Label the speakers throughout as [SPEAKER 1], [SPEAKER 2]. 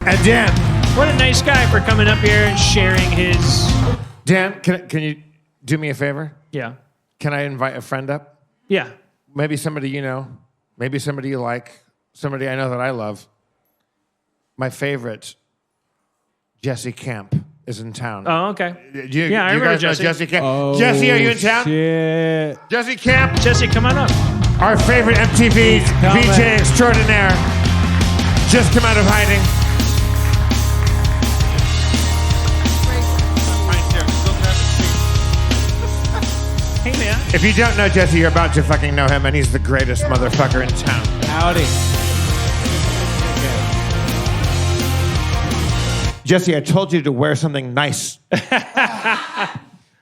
[SPEAKER 1] And Dan.
[SPEAKER 2] What a nice guy for coming up here and sharing his...
[SPEAKER 1] Dan, can you do me a favor?
[SPEAKER 2] Yeah.
[SPEAKER 1] Can I invite a friend up?
[SPEAKER 2] Yeah.
[SPEAKER 1] Maybe somebody you know. Maybe somebody you like. Somebody I know that I love. My favorite, Jesse Camp, is in town.
[SPEAKER 2] Oh, okay.
[SPEAKER 1] I
[SPEAKER 2] remember
[SPEAKER 1] guys
[SPEAKER 2] Jesse.
[SPEAKER 1] know Jesse Camp?
[SPEAKER 3] Oh,
[SPEAKER 1] Jesse, are you in town?
[SPEAKER 3] Shit.
[SPEAKER 1] Jesse Camp,
[SPEAKER 2] Jesse, come on up.
[SPEAKER 1] our favorite MTV VJ extraordinaire, just come out of hiding.
[SPEAKER 2] Hey, man.
[SPEAKER 1] If you don't know Jesse, you're about to fucking know him, and he's the greatest motherfucker in town.
[SPEAKER 3] Howdy.
[SPEAKER 1] Jesse, I told you to wear something nice.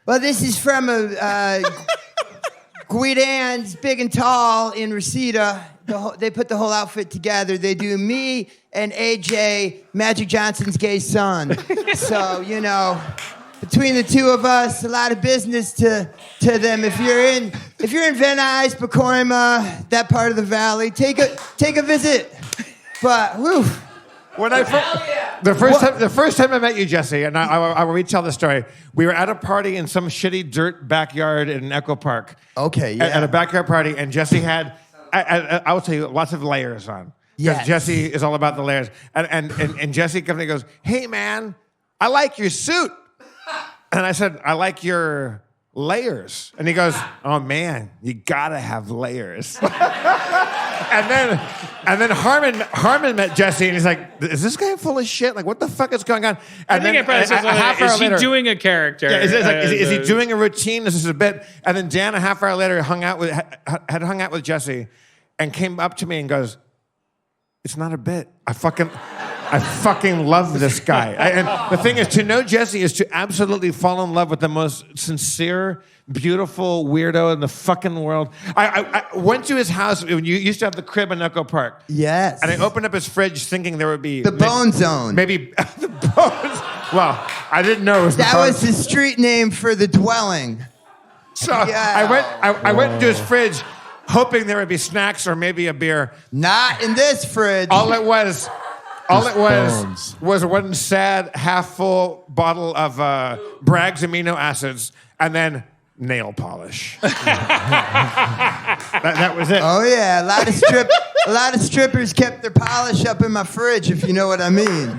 [SPEAKER 4] Well, this is from Guidan's Big and Tall in Reseda. They put the whole outfit together. They do me and AJ, Magic Johnson's gay son. So, you know, between the two of us, a lot of business to them. If you're in Van Nuys, Pacoima, that part of the valley, take a visit. But whew.
[SPEAKER 1] When the first time I met you, Jesse, and I will retell the story. We were at a party in some shitty dirt backyard in Echo Park.
[SPEAKER 4] Okay, yeah.
[SPEAKER 1] At a backyard party, and Jesse had, I will tell you, lots of layers on.
[SPEAKER 4] Yes.
[SPEAKER 1] Jesse is all about the layers. And Jesse comes and goes, "Hey, man, I like your suit." And I said, "I like your layers." And he goes, "Oh, man, you gotta have layers." And then Harmon met Jesse, and he's like, "Is this guy full of shit? Like, what the fuck is going on?" And
[SPEAKER 2] I think it probably says is he doing a character?
[SPEAKER 1] Yeah, is he doing a routine? Is this a bit? And then Dan, a half hour later, had hung out with Jesse, and came up to me and goes, "It's not a bit. I fucking love this guy." And the thing is, to know Jesse is to absolutely fall in love with the most sincere, beautiful weirdo in the fucking world. I went to his house when you used to have the crib in Echo Park.
[SPEAKER 4] Yes.
[SPEAKER 1] And I opened up his fridge thinking there would be...
[SPEAKER 4] The Bone Zone.
[SPEAKER 1] Maybe the Bones. Well, I didn't know it was the
[SPEAKER 4] That
[SPEAKER 1] Bones.
[SPEAKER 4] was the street name for the dwelling.
[SPEAKER 1] So I went into his fridge hoping there would be snacks or maybe a beer.
[SPEAKER 4] Not in this fridge.
[SPEAKER 1] All it was
[SPEAKER 3] Bones.
[SPEAKER 1] was one sad, half-full bottle of Bragg's amino acids, and then nail polish. that was it.
[SPEAKER 4] Oh yeah, a lot of strippers kept their polish up in my fridge, if you know what I mean.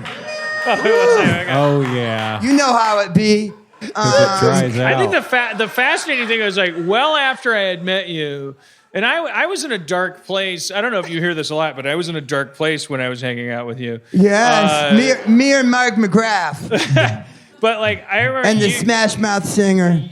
[SPEAKER 3] Oh, yeah.
[SPEAKER 4] You know how it be.
[SPEAKER 3] It dries out.
[SPEAKER 2] I think the fascinating thing was like, well after I had met you, and I was in a dark place. I don't know if you hear this a lot, but I was in a dark place when I was hanging out with you.
[SPEAKER 4] Yes, me and Mark McGrath.
[SPEAKER 2] But like I remember,
[SPEAKER 4] and the Smash Mouth singer.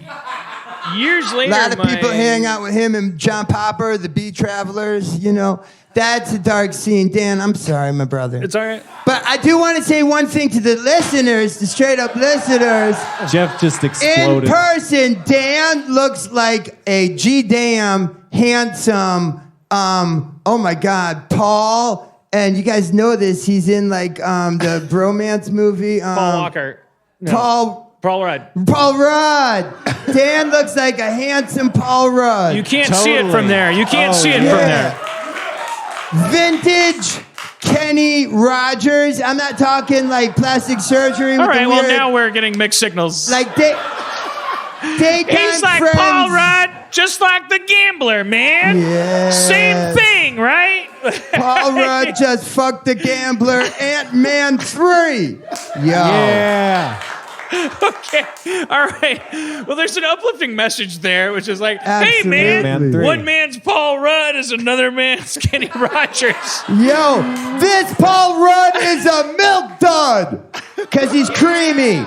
[SPEAKER 2] Years later,
[SPEAKER 4] a lot of people hang out with him and John Popper, the Bee Travelers. You know, that's a dark scene. Dan, I'm sorry, my brother.
[SPEAKER 2] It's all right.
[SPEAKER 4] But I do want to say one thing to the listeners, the straight up listeners.
[SPEAKER 3] Jeff just exploded.
[SPEAKER 4] In person, Dan looks like a G-damn handsome, oh my God, Paul. And you guys know this. He's in like the bromance movie.
[SPEAKER 2] Paul Walker. No. Paul Rudd.
[SPEAKER 4] Paul Rudd. Dan looks like a handsome Paul Rudd.
[SPEAKER 2] You can't see it from there. You can't see it from there.
[SPEAKER 4] Vintage Kenny Rogers. I'm not talking like plastic surgery.
[SPEAKER 2] All right, well, now we're getting mixed signals.
[SPEAKER 4] Like daytime
[SPEAKER 2] He's like
[SPEAKER 4] friends.
[SPEAKER 2] Paul Rudd, just like the gambler, man.
[SPEAKER 4] Yes.
[SPEAKER 2] Same thing, right?
[SPEAKER 4] Paul Rudd just fucked the gambler. Ant-Man 3. Yo.
[SPEAKER 3] Yeah.
[SPEAKER 2] Okay. All right. Well, there's an uplifting message there, which is like, hey, man,
[SPEAKER 3] Absolutely.
[SPEAKER 2] one man's Paul Rudd is another man's Kenny Rogers.
[SPEAKER 4] Yo, this Paul Rudd is a milk dud because he's creamy.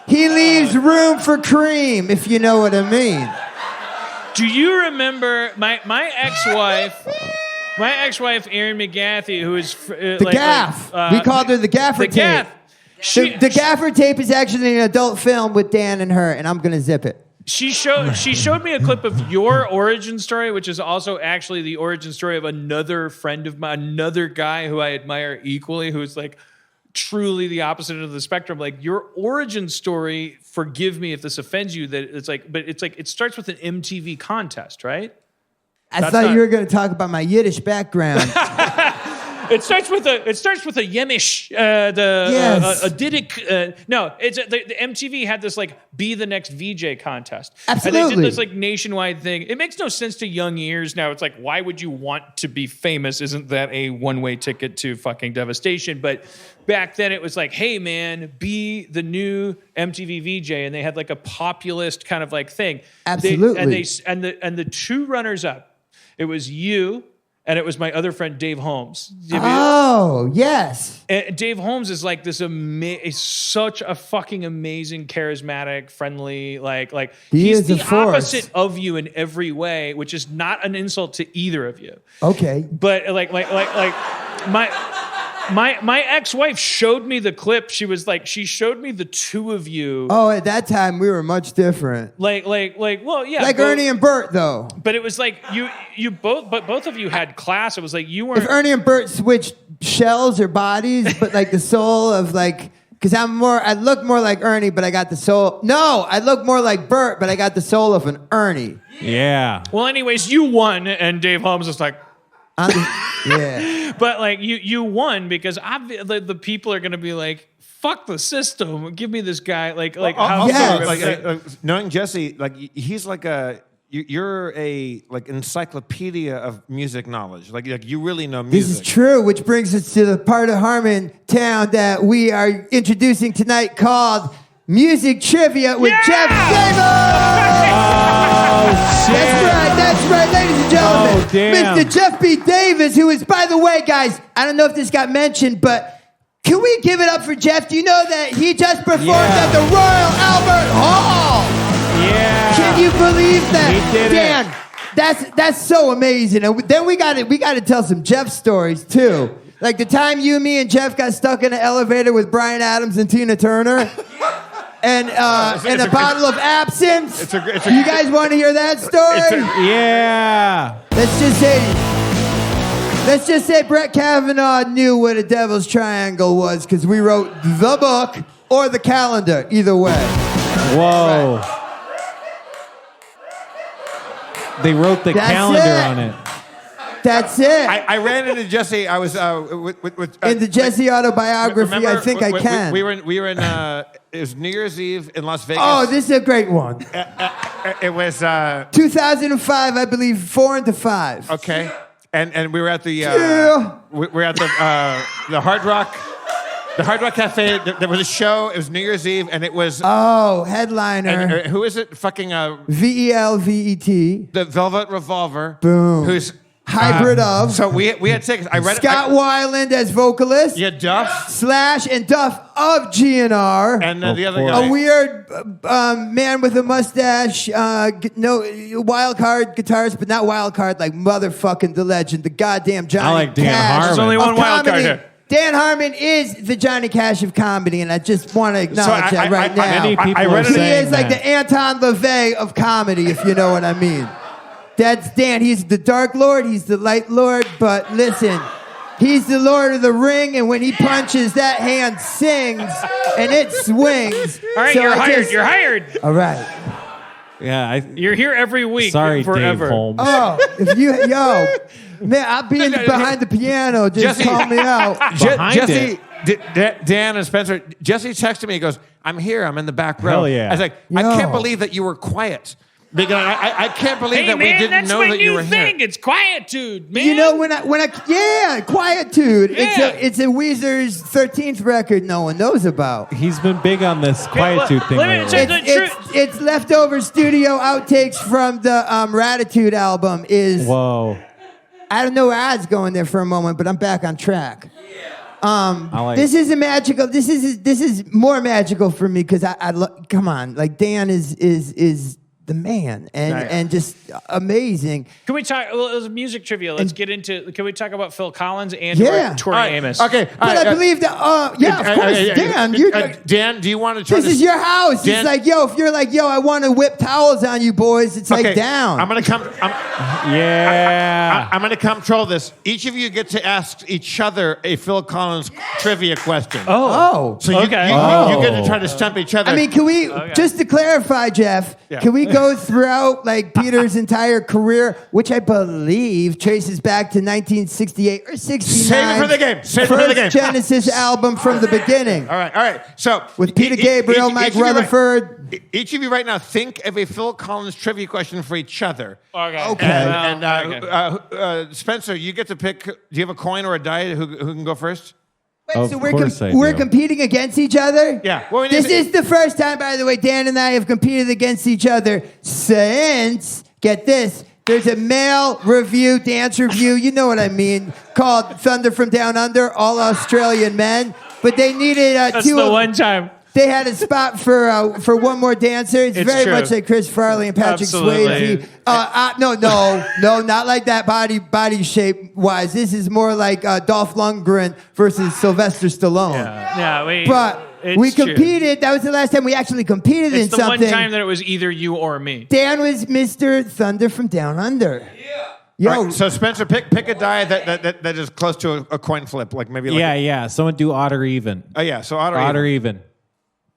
[SPEAKER 4] He leaves room for cream, if you know what I mean.
[SPEAKER 2] Do you remember my ex-wife? My ex-wife, Erin McGathy, who is
[SPEAKER 4] The gaff. We called her the gaffer
[SPEAKER 2] the
[SPEAKER 4] tape.
[SPEAKER 2] gaff.
[SPEAKER 4] The gaffer tape is actually an adult film with Dan and her, and I'm gonna zip it.
[SPEAKER 2] She showed me a clip of your origin story, which is also actually the origin story of another friend of mine, another guy who I admire equally, who's like truly the opposite of the spectrum. Like your origin story, forgive me if this offends you, that it's like, but it's like it starts with an MTV contest, right?
[SPEAKER 4] I thought you were gonna talk about my Yiddish background.
[SPEAKER 2] It starts with a Yemish,
[SPEAKER 4] Yes.
[SPEAKER 2] Adidic. No, it's the MTV had this like be the next VJ contest. And they
[SPEAKER 4] Absolutely.
[SPEAKER 2] did this like nationwide thing. It makes no sense to young ears now. It's like, why would you want to be famous? Isn't that a one-way ticket to fucking devastation? But back then it was like, hey man, be the new MTV VJ, and they had like a populist kind of like thing.
[SPEAKER 4] Absolutely.
[SPEAKER 2] And the two runners up, it was you. And it was my other friend, Dave Holmes.
[SPEAKER 4] Oh, yes.
[SPEAKER 2] And Dave Holmes is like this is such a fucking amazing, charismatic, friendly, like
[SPEAKER 4] He
[SPEAKER 2] he's
[SPEAKER 4] is
[SPEAKER 2] the
[SPEAKER 4] a force.
[SPEAKER 2] opposite of you in every way, which is not an insult to either of you.
[SPEAKER 4] Okay.
[SPEAKER 2] But like my ex-wife showed me the clip. She was like, she showed me the two of you.
[SPEAKER 4] Oh, at that time we were much different.
[SPEAKER 2] Well, yeah.
[SPEAKER 4] Like
[SPEAKER 2] both-
[SPEAKER 4] Ernie and Bert, though.
[SPEAKER 2] But it was like you both of you had class. It was like you
[SPEAKER 4] If
[SPEAKER 2] weren't.
[SPEAKER 4] Ernie and Bert switched shells or bodies, but like the soul of like, because I look more like Ernie, but I got the soul. No, I look more like Bert, but I got the soul of an Ernie.
[SPEAKER 3] Yeah.
[SPEAKER 2] Well, anyways, you won, and Dave Holmes was like.
[SPEAKER 4] Yeah.
[SPEAKER 2] But like you won because the people are gonna be like, fuck the system, give me this guy. Like how
[SPEAKER 1] Also,
[SPEAKER 4] Yes.
[SPEAKER 1] knowing Jesse, like he's like you're a like encyclopedia of music knowledge. Like you really know music.
[SPEAKER 4] This is true, which brings us to the part of Harmontown that we are introducing tonight called Music Trivia with Jeff Davis.
[SPEAKER 3] Oh, shit.
[SPEAKER 4] That's right, ladies and gentlemen.
[SPEAKER 3] Oh, damn.
[SPEAKER 4] Mr. Jeff B. Davis, who is, by the way, guys, I don't know if this got mentioned, but can we give it up for Jeff? Do you know that he just performed at the Royal Albert Hall?
[SPEAKER 3] Yeah.
[SPEAKER 4] Can you believe that?
[SPEAKER 3] He did
[SPEAKER 4] Dan, that's so amazing. And then we got to tell some Jeff stories too. Like the time you, me, and Jeff got stuck in an elevator with Bryan Adams and Tina Turner. And a bottle of absinthe.
[SPEAKER 1] It's a
[SPEAKER 4] You guys want to hear that story?
[SPEAKER 3] Yeah.
[SPEAKER 4] Let's just say Brett Kavanaugh knew what a devil's triangle was because we wrote the book or the calendar, either way.
[SPEAKER 3] Whoa. They wrote the
[SPEAKER 4] That's
[SPEAKER 3] calendar
[SPEAKER 4] it.
[SPEAKER 3] on it.
[SPEAKER 4] That's it.
[SPEAKER 1] I ran into Jesse. I was with
[SPEAKER 4] In the Jesse autobiography,
[SPEAKER 1] remember,
[SPEAKER 4] I think I can.
[SPEAKER 1] We were in it was New Year's Eve in Las Vegas.
[SPEAKER 4] Oh, this is a great one.
[SPEAKER 1] It was
[SPEAKER 4] 2005, I believe, 4 into 5.
[SPEAKER 1] okay, and we were at the
[SPEAKER 4] Yeah.
[SPEAKER 1] we were at the Hard Rock. The Hard Rock Cafe. There was a show. It was New Year's Eve, and it was.
[SPEAKER 4] Oh, headliner.
[SPEAKER 1] And, who is it? Fucking
[SPEAKER 4] VELVET.
[SPEAKER 1] the Velvet Revolver.
[SPEAKER 4] Boom.
[SPEAKER 1] Who's
[SPEAKER 4] Hybrid of.
[SPEAKER 1] So we had tickets. I read
[SPEAKER 4] Scott Weiland as vocalist.
[SPEAKER 1] Yeah, Duff.
[SPEAKER 4] Slash and Duff of GNR.
[SPEAKER 1] And then the other
[SPEAKER 3] course.
[SPEAKER 1] guy.
[SPEAKER 4] A weird man with a mustache, no wild card guitarist, but not wild card like motherfucking the legend, the goddamn Johnny
[SPEAKER 3] I like Dan
[SPEAKER 4] Cash.
[SPEAKER 3] Harmon.
[SPEAKER 2] There's only
[SPEAKER 4] of
[SPEAKER 2] one wild card
[SPEAKER 4] comedy.
[SPEAKER 2] here.
[SPEAKER 4] Dan Harmon is the Johnny Cash of comedy, and I just want to acknowledge that right now.
[SPEAKER 3] Many people
[SPEAKER 1] I read
[SPEAKER 3] are
[SPEAKER 1] it-
[SPEAKER 4] He
[SPEAKER 3] saying
[SPEAKER 4] is like
[SPEAKER 3] that.
[SPEAKER 4] the Anton LaVey of comedy, if you know what I mean. That's Dan. He's the Dark Lord. He's the Light Lord. But listen, he's the Lord of the Ring, and when he punches, that hand sings and it swings.
[SPEAKER 2] All right,
[SPEAKER 4] So
[SPEAKER 2] you're
[SPEAKER 4] I
[SPEAKER 2] hired.
[SPEAKER 4] just-
[SPEAKER 2] You're hired.
[SPEAKER 4] All right.
[SPEAKER 3] Yeah.
[SPEAKER 2] You're here every week.
[SPEAKER 3] Sorry,
[SPEAKER 2] forever.
[SPEAKER 3] Dave Holmes.
[SPEAKER 4] Oh, man, I'll be behind the piano. Just
[SPEAKER 1] Jesse-
[SPEAKER 4] call me out.
[SPEAKER 3] Behind
[SPEAKER 1] Jesse, Dan and Spencer. Jesse texted me. He goes, "I'm here. I'm in the back row."
[SPEAKER 3] Hell yeah.
[SPEAKER 1] I was like, I
[SPEAKER 4] Yo.
[SPEAKER 1] can't believe that you were quiet. Because I can't believe
[SPEAKER 2] Hey
[SPEAKER 1] that
[SPEAKER 2] man,
[SPEAKER 1] we didn't
[SPEAKER 2] that's
[SPEAKER 1] know
[SPEAKER 2] my
[SPEAKER 1] that you
[SPEAKER 2] new
[SPEAKER 1] were
[SPEAKER 2] thing.
[SPEAKER 1] here.
[SPEAKER 2] It's quietude, man.
[SPEAKER 4] You know when I yeah, Quietude.
[SPEAKER 2] Yeah.
[SPEAKER 4] It's a Weezer's 13th record no one knows about.
[SPEAKER 3] He's been big on this quietude thing
[SPEAKER 2] let me
[SPEAKER 3] lately.
[SPEAKER 2] check-
[SPEAKER 4] It's leftover studio outtakes from the Ratitude album.
[SPEAKER 3] Whoa.
[SPEAKER 4] I don't know where I was going there for a moment, but I'm back on track.
[SPEAKER 3] I like
[SPEAKER 4] This is a magical. This is more magical for me because come on, like Dan is the man and just amazing.
[SPEAKER 2] Can we talk? Well, it was music trivia. Let's get into. Can we talk about Phil Collins and
[SPEAKER 4] Yeah.
[SPEAKER 2] Tori
[SPEAKER 1] All right,
[SPEAKER 2] Amos?
[SPEAKER 1] Okay.
[SPEAKER 4] But I believe that. Yeah, of course, Dan.
[SPEAKER 1] Dan, do you want to try
[SPEAKER 4] This is your house.
[SPEAKER 1] Dan-
[SPEAKER 4] It's like, yo, if you're like, yo, I want to whip towels on you boys, it's like down.
[SPEAKER 1] I'm gonna come.
[SPEAKER 3] Yeah.
[SPEAKER 1] I'm gonna control this. Each of you get to ask each other a Phil Collins trivia question.
[SPEAKER 4] Oh.
[SPEAKER 1] So you,
[SPEAKER 2] Okay.
[SPEAKER 1] you get to try to stump each other.
[SPEAKER 4] I mean, can we, just to clarify, Jeff,
[SPEAKER 1] Yeah.
[SPEAKER 4] can we go throughout like Peter's entire career, which I believe traces back to 1968 or 69.
[SPEAKER 1] Save it for the game. Save it for the game.
[SPEAKER 4] First Genesis album from the beginning.
[SPEAKER 1] All right. So
[SPEAKER 4] With Peter Gabriel, Mike Rutherford.
[SPEAKER 1] Each of you right now think of a Phil Collins trivia question for each other.
[SPEAKER 2] Okay.
[SPEAKER 1] And Spencer, you get to pick. Do you have a coin or a die? Who can go first?
[SPEAKER 4] Wait,
[SPEAKER 3] Of
[SPEAKER 4] so
[SPEAKER 3] course I
[SPEAKER 4] we're
[SPEAKER 3] do.
[SPEAKER 4] competing against each other?
[SPEAKER 1] Yeah. Well,
[SPEAKER 4] This is the first time, by the way, Dan and I have competed against each other since, get this, there's a male review, dance review, you know what I mean, called Thunder from Down Under, all Australian men. But they needed
[SPEAKER 2] That's
[SPEAKER 4] two.
[SPEAKER 2] the one time.
[SPEAKER 4] They had a spot for one more dancer. It's very
[SPEAKER 2] true.
[SPEAKER 4] much like Chris Farley and Patrick
[SPEAKER 2] Absolutely.
[SPEAKER 4] Swayze. No, not like that body shape wise. This is more like Dolph Lundgren versus Sylvester Stallone.
[SPEAKER 2] Yeah,
[SPEAKER 4] We
[SPEAKER 2] it's true.
[SPEAKER 4] competed. That was the last time we actually competed in
[SPEAKER 2] It's the
[SPEAKER 4] something.
[SPEAKER 2] one time that it was either you or me.
[SPEAKER 4] Dan was Mr. Thunder from Down Under. Yo,
[SPEAKER 1] All right, so Spencer, pick a die that is close to a coin flip, like maybe. Like
[SPEAKER 3] Yeah. Someone do odd or even.
[SPEAKER 1] Oh yeah. So odd or
[SPEAKER 3] Odd or
[SPEAKER 1] even.
[SPEAKER 3] even.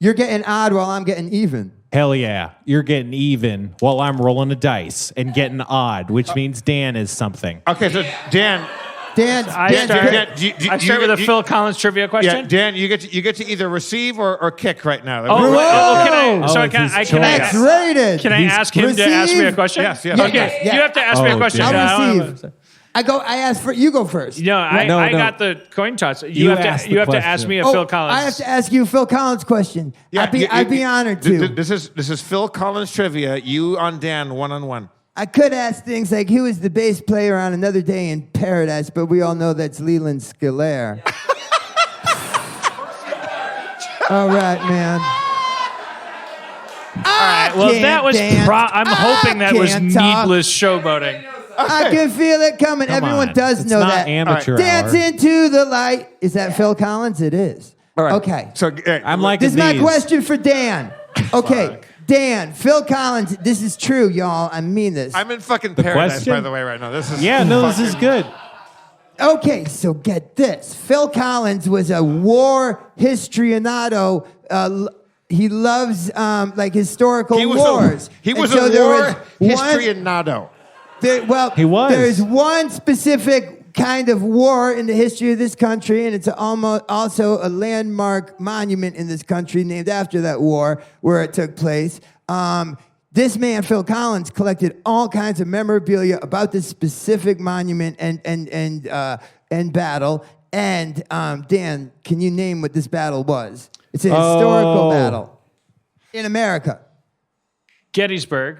[SPEAKER 4] you're getting odd while I'm getting even.
[SPEAKER 3] Hell yeah. You're getting even while I'm rolling a dice and getting odd, which means Dan is something.
[SPEAKER 1] Okay, so Dan.
[SPEAKER 2] I start with a Phil Collins trivia
[SPEAKER 1] Yeah,
[SPEAKER 2] question.
[SPEAKER 1] Dan, you get to either receive or kick right now.
[SPEAKER 2] Oh,
[SPEAKER 4] Whoa!
[SPEAKER 2] can I
[SPEAKER 4] X-rated.
[SPEAKER 2] Can I ask him to ask me a question?
[SPEAKER 1] Yes.
[SPEAKER 2] Okay,
[SPEAKER 4] Yeah.
[SPEAKER 2] you have to ask me a
[SPEAKER 3] Oh,
[SPEAKER 2] question.
[SPEAKER 3] dude.
[SPEAKER 4] I'll receive. I asked for you go first.
[SPEAKER 2] No, I
[SPEAKER 3] No.
[SPEAKER 2] got the coin toss.
[SPEAKER 3] You
[SPEAKER 2] You have
[SPEAKER 3] ask
[SPEAKER 2] to
[SPEAKER 3] the
[SPEAKER 2] you have to
[SPEAKER 3] question.
[SPEAKER 2] ask me a
[SPEAKER 4] Oh,
[SPEAKER 2] Phil Collins.
[SPEAKER 4] I have to ask you a Phil Collins question. I'd be honored to.
[SPEAKER 1] This is Phil Collins trivia. You on Dan, 1-on-1.
[SPEAKER 4] I could ask things like who is the bass player on Another Day in Paradise, but we all know that's Leland Sklar. All right, man.
[SPEAKER 2] All right. Well, that was. I'm hoping that was needless showboating.
[SPEAKER 4] I can feel it coming.
[SPEAKER 3] Come
[SPEAKER 4] Everyone
[SPEAKER 3] on.
[SPEAKER 4] does
[SPEAKER 3] It's
[SPEAKER 4] know
[SPEAKER 3] not
[SPEAKER 4] that.
[SPEAKER 3] amateur
[SPEAKER 4] Dance
[SPEAKER 3] hour.
[SPEAKER 4] into the light. Is that Phil Collins? It is.
[SPEAKER 1] All right.
[SPEAKER 4] Okay.
[SPEAKER 1] So
[SPEAKER 3] I'm like
[SPEAKER 4] This is my
[SPEAKER 3] these.
[SPEAKER 4] question for Dan. Okay, Dan, Phil Collins, this is true, y'all. I mean this.
[SPEAKER 1] I'm in fucking paradise,
[SPEAKER 3] question?
[SPEAKER 1] by the way, right now. This is
[SPEAKER 3] Yeah, no, this is
[SPEAKER 1] fucking-
[SPEAKER 3] good.
[SPEAKER 4] Okay, so get this. Phil Collins was a war histrionado. He loves like historical wars.
[SPEAKER 1] He was
[SPEAKER 4] And so
[SPEAKER 1] a
[SPEAKER 4] there
[SPEAKER 1] war
[SPEAKER 4] one-
[SPEAKER 1] histrionado.
[SPEAKER 3] He was.
[SPEAKER 4] There's one specific kind of war in the history of this country, and it's also a landmark monument in this country named after that war where it took place. This man, Phil Collins, collected all kinds of memorabilia about this specific monument and battle. And Dan, can you name what this battle was? It's a historical battle in America.
[SPEAKER 2] Gettysburg.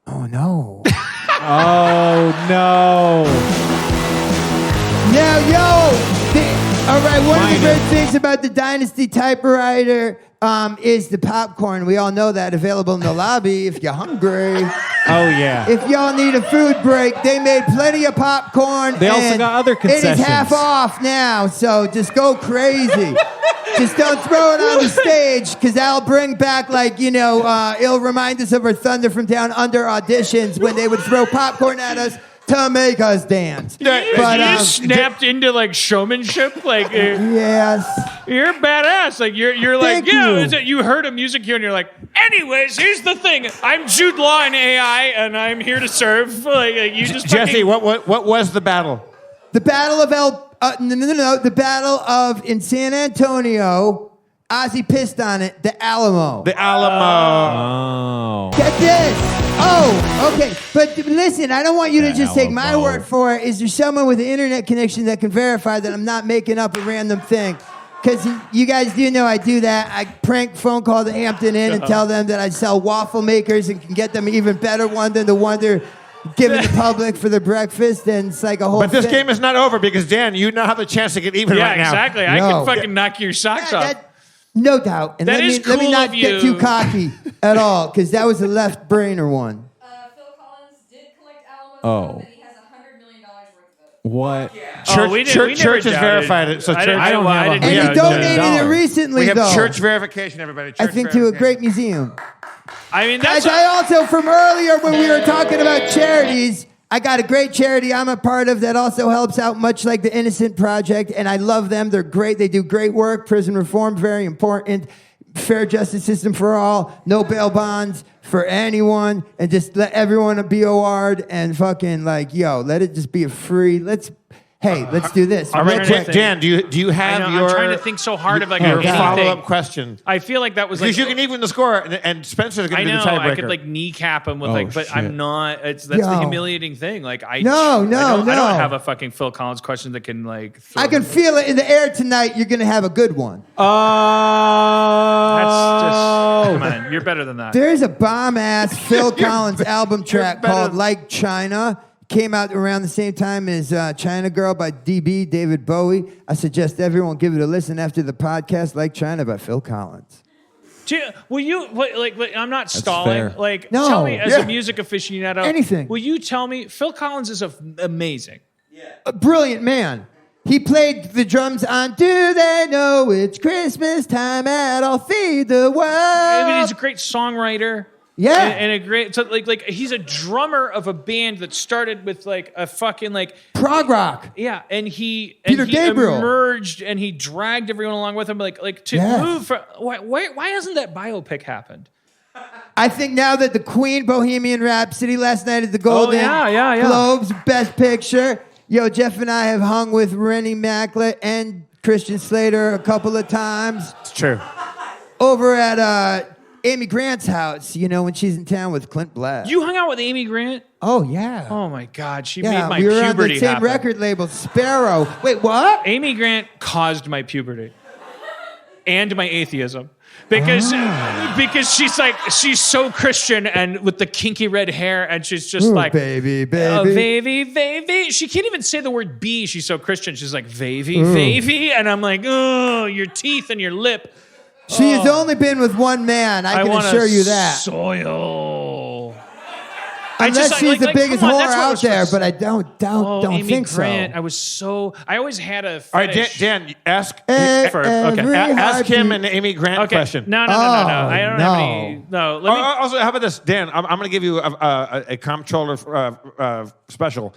[SPEAKER 4] Oh no!
[SPEAKER 3] Oh, no.
[SPEAKER 4] Now, all right. One of the
[SPEAKER 3] Minor.
[SPEAKER 4] great things about the Dynasty typewriter is the popcorn. We all know that, available in the lobby if you're hungry.
[SPEAKER 3] Oh, yeah.
[SPEAKER 4] If y'all need a food break, they made plenty of popcorn.
[SPEAKER 3] They also
[SPEAKER 4] and
[SPEAKER 3] got other
[SPEAKER 4] It is half
[SPEAKER 3] concessions.
[SPEAKER 4] off now, so just go crazy. Just don't throw it on the stage, because that'll bring back, it'll remind us of our Thunder from Down Under auditions when they would throw popcorn at us to make us dance.
[SPEAKER 2] You just snapped into like showmanship, like
[SPEAKER 4] Yes.
[SPEAKER 2] you're badass. Like you're like,
[SPEAKER 4] Thank
[SPEAKER 2] yeah.
[SPEAKER 4] you.
[SPEAKER 2] Is it, you heard a music cue and you're like, anyways, here's the thing. I'm Jude Law in AI, and I'm here to serve. Like you just
[SPEAKER 1] Jesse,
[SPEAKER 2] fucking-
[SPEAKER 1] what was the battle?
[SPEAKER 4] The Battle of the Battle of in San Antonio. Ozzy pissed on it. The Alamo.
[SPEAKER 1] The Alamo.
[SPEAKER 3] Oh.
[SPEAKER 4] Get this. Oh, okay. But listen, I don't want you to
[SPEAKER 3] The
[SPEAKER 4] just take my
[SPEAKER 3] Alamo.
[SPEAKER 4] word for it. Is there someone with an internet connection that can verify that I'm not making up a random thing? Because you guys do know I do that. I prank phone call the Hampton Inn and tell them that I sell waffle makers and can get them an even better one than the one they're giving the public for their breakfast. And it's like a whole
[SPEAKER 1] But this
[SPEAKER 4] thing.
[SPEAKER 1] game is not over because, Dan, you now have the chance to get even
[SPEAKER 2] yeah,
[SPEAKER 1] right now.
[SPEAKER 2] exactly. I
[SPEAKER 4] No.
[SPEAKER 2] can fucking knock your socks
[SPEAKER 4] Yeah,
[SPEAKER 2] off.
[SPEAKER 4] no doubt. And
[SPEAKER 2] That
[SPEAKER 4] let
[SPEAKER 2] is
[SPEAKER 4] me
[SPEAKER 2] cool
[SPEAKER 4] not
[SPEAKER 2] of
[SPEAKER 4] get
[SPEAKER 2] you.
[SPEAKER 4] too cocky at all, because that was a left brainer one.
[SPEAKER 5] Phil Collins did collect Alamo
[SPEAKER 3] Oh.
[SPEAKER 5] but he has $100 million worth of it.
[SPEAKER 3] What?
[SPEAKER 1] Church has verified it. So
[SPEAKER 2] I
[SPEAKER 1] church,
[SPEAKER 2] don't
[SPEAKER 3] have
[SPEAKER 4] And
[SPEAKER 3] We
[SPEAKER 4] he
[SPEAKER 3] have
[SPEAKER 4] donated
[SPEAKER 3] $1
[SPEAKER 4] it recently,
[SPEAKER 1] we have
[SPEAKER 4] though.
[SPEAKER 1] church verification, everybody.
[SPEAKER 4] I
[SPEAKER 1] Church
[SPEAKER 4] think to a
[SPEAKER 1] verification.
[SPEAKER 4] great museum.
[SPEAKER 2] I mean, that's
[SPEAKER 4] Guys, I also, from earlier when we were talking about charities, I got a great charity I'm a part of that also helps out, much like the Innocent Project, and I love them. They're great. They do great work. Prison reform, very important. fair justice system for all, no bail bonds for anyone, and just let everyone be OR'd and fucking like, yo, let it just be a free. Let's do this.
[SPEAKER 1] All right,
[SPEAKER 2] trying to think.
[SPEAKER 1] Dan, do you have
[SPEAKER 2] I know,
[SPEAKER 1] your?
[SPEAKER 2] I'm trying to think so hard of like
[SPEAKER 1] your
[SPEAKER 2] anything.
[SPEAKER 1] follow-up question.
[SPEAKER 2] I feel like that was like
[SPEAKER 1] Because you can even the score, and Spencer's going
[SPEAKER 2] I
[SPEAKER 1] to be the
[SPEAKER 2] know
[SPEAKER 1] tiebreaker.
[SPEAKER 2] I could like kneecap him with but
[SPEAKER 3] shit.
[SPEAKER 2] I'm not. That's the
[SPEAKER 4] Yo.
[SPEAKER 2] humiliating thing. Like I
[SPEAKER 4] No.
[SPEAKER 2] I don't have a fucking Phil Collins question that can like.
[SPEAKER 4] I can feel it in the air tonight. You're gonna have a good one.
[SPEAKER 2] That's just come on. You're better than that.
[SPEAKER 4] There's a bomb ass Phil Collins album track called "Like China." Came out around the same time as China Girl by DB, David Bowie. I suggest everyone give it a listen after the podcast, Like China by Phil Collins.
[SPEAKER 2] Will you like? I'm not stalling.
[SPEAKER 3] fair.
[SPEAKER 2] Like,
[SPEAKER 4] No,
[SPEAKER 2] tell me as
[SPEAKER 4] yeah.
[SPEAKER 2] a music aficionado.
[SPEAKER 4] Anything.
[SPEAKER 2] Will you tell me Phil Collins is amazing?
[SPEAKER 4] A brilliant man. He played the drums on "Do They Know It's Christmas Time at All? Feed the World."
[SPEAKER 2] I mean, he's a great songwriter.
[SPEAKER 4] Yeah.
[SPEAKER 2] and a great like he's a drummer of a band that started with like a fucking like
[SPEAKER 4] prog rock.
[SPEAKER 2] yeah, and he
[SPEAKER 4] Peter Gabriel.
[SPEAKER 2] emerged and he dragged everyone along with him like to
[SPEAKER 4] Yes.
[SPEAKER 2] move from why hasn't that biopic happened?
[SPEAKER 4] I think now that the Queen Bohemian Rhapsody last night at the Golden
[SPEAKER 2] yeah.
[SPEAKER 4] Globes Best Picture. Yo, Jeff and I have hung with Rennie Macklett and Christian Slater a couple of times
[SPEAKER 1] It's true.
[SPEAKER 4] over at Amy Grant's house, you know, when she's in town with Clint Black.
[SPEAKER 2] You hung out with Amy Grant?
[SPEAKER 4] Oh, yeah.
[SPEAKER 2] Oh my God, she
[SPEAKER 4] yeah,
[SPEAKER 2] made my
[SPEAKER 4] we were on
[SPEAKER 2] puberty
[SPEAKER 4] the same
[SPEAKER 2] happen.
[SPEAKER 4] record label, Sparrow. Wait, what?
[SPEAKER 2] Amy Grant caused my puberty and my atheism. Because she's so Christian and with the kinky red hair and she's just
[SPEAKER 4] Ooh,
[SPEAKER 2] like
[SPEAKER 4] baby.
[SPEAKER 2] Vavy. She can't even say the word B. She's so Christian. She's like Vavy, and I'm like, oh, your teeth and your lip.
[SPEAKER 4] She has only been with one man. I can
[SPEAKER 2] want
[SPEAKER 4] assure you that.
[SPEAKER 2] Soil.
[SPEAKER 4] Unless she's the biggest
[SPEAKER 2] come on,
[SPEAKER 4] whore
[SPEAKER 2] that's what
[SPEAKER 4] out
[SPEAKER 2] was
[SPEAKER 4] there,
[SPEAKER 2] for-
[SPEAKER 4] but I don't
[SPEAKER 2] Amy
[SPEAKER 4] think
[SPEAKER 2] Grant,
[SPEAKER 4] so.
[SPEAKER 2] I always had a
[SPEAKER 1] All right,
[SPEAKER 2] fetish.
[SPEAKER 1] Dan, ask
[SPEAKER 4] Every
[SPEAKER 1] ask him
[SPEAKER 4] heartbeat.
[SPEAKER 1] an Amy Grant
[SPEAKER 2] Okay.
[SPEAKER 1] question.
[SPEAKER 2] No. I don't have any. No, let me.
[SPEAKER 1] Also, how about this, Dan? I'm going to give you a comptroller special.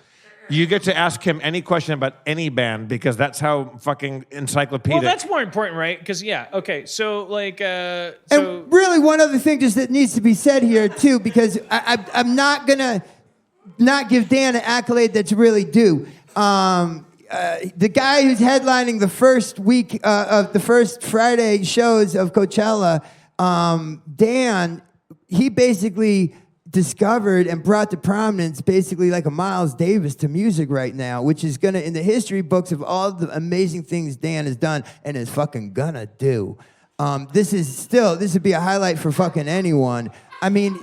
[SPEAKER 1] You get to ask him any question about any band because that's how fucking encyclopedic.
[SPEAKER 2] Well, that's more important, right? Because okay. So like,
[SPEAKER 4] And really, one other thing just that needs to be said here too, because I'm not gonna not give Dan an accolade that's really due. The guy who's headlining the first week of the first Friday shows of Coachella, Dan, he basically discovered and brought to prominence basically like a Miles Davis to music right now, which is gonna, in the history books of all the amazing things Dan has done and is fucking gonna do. This would be a highlight for fucking anyone. I mean,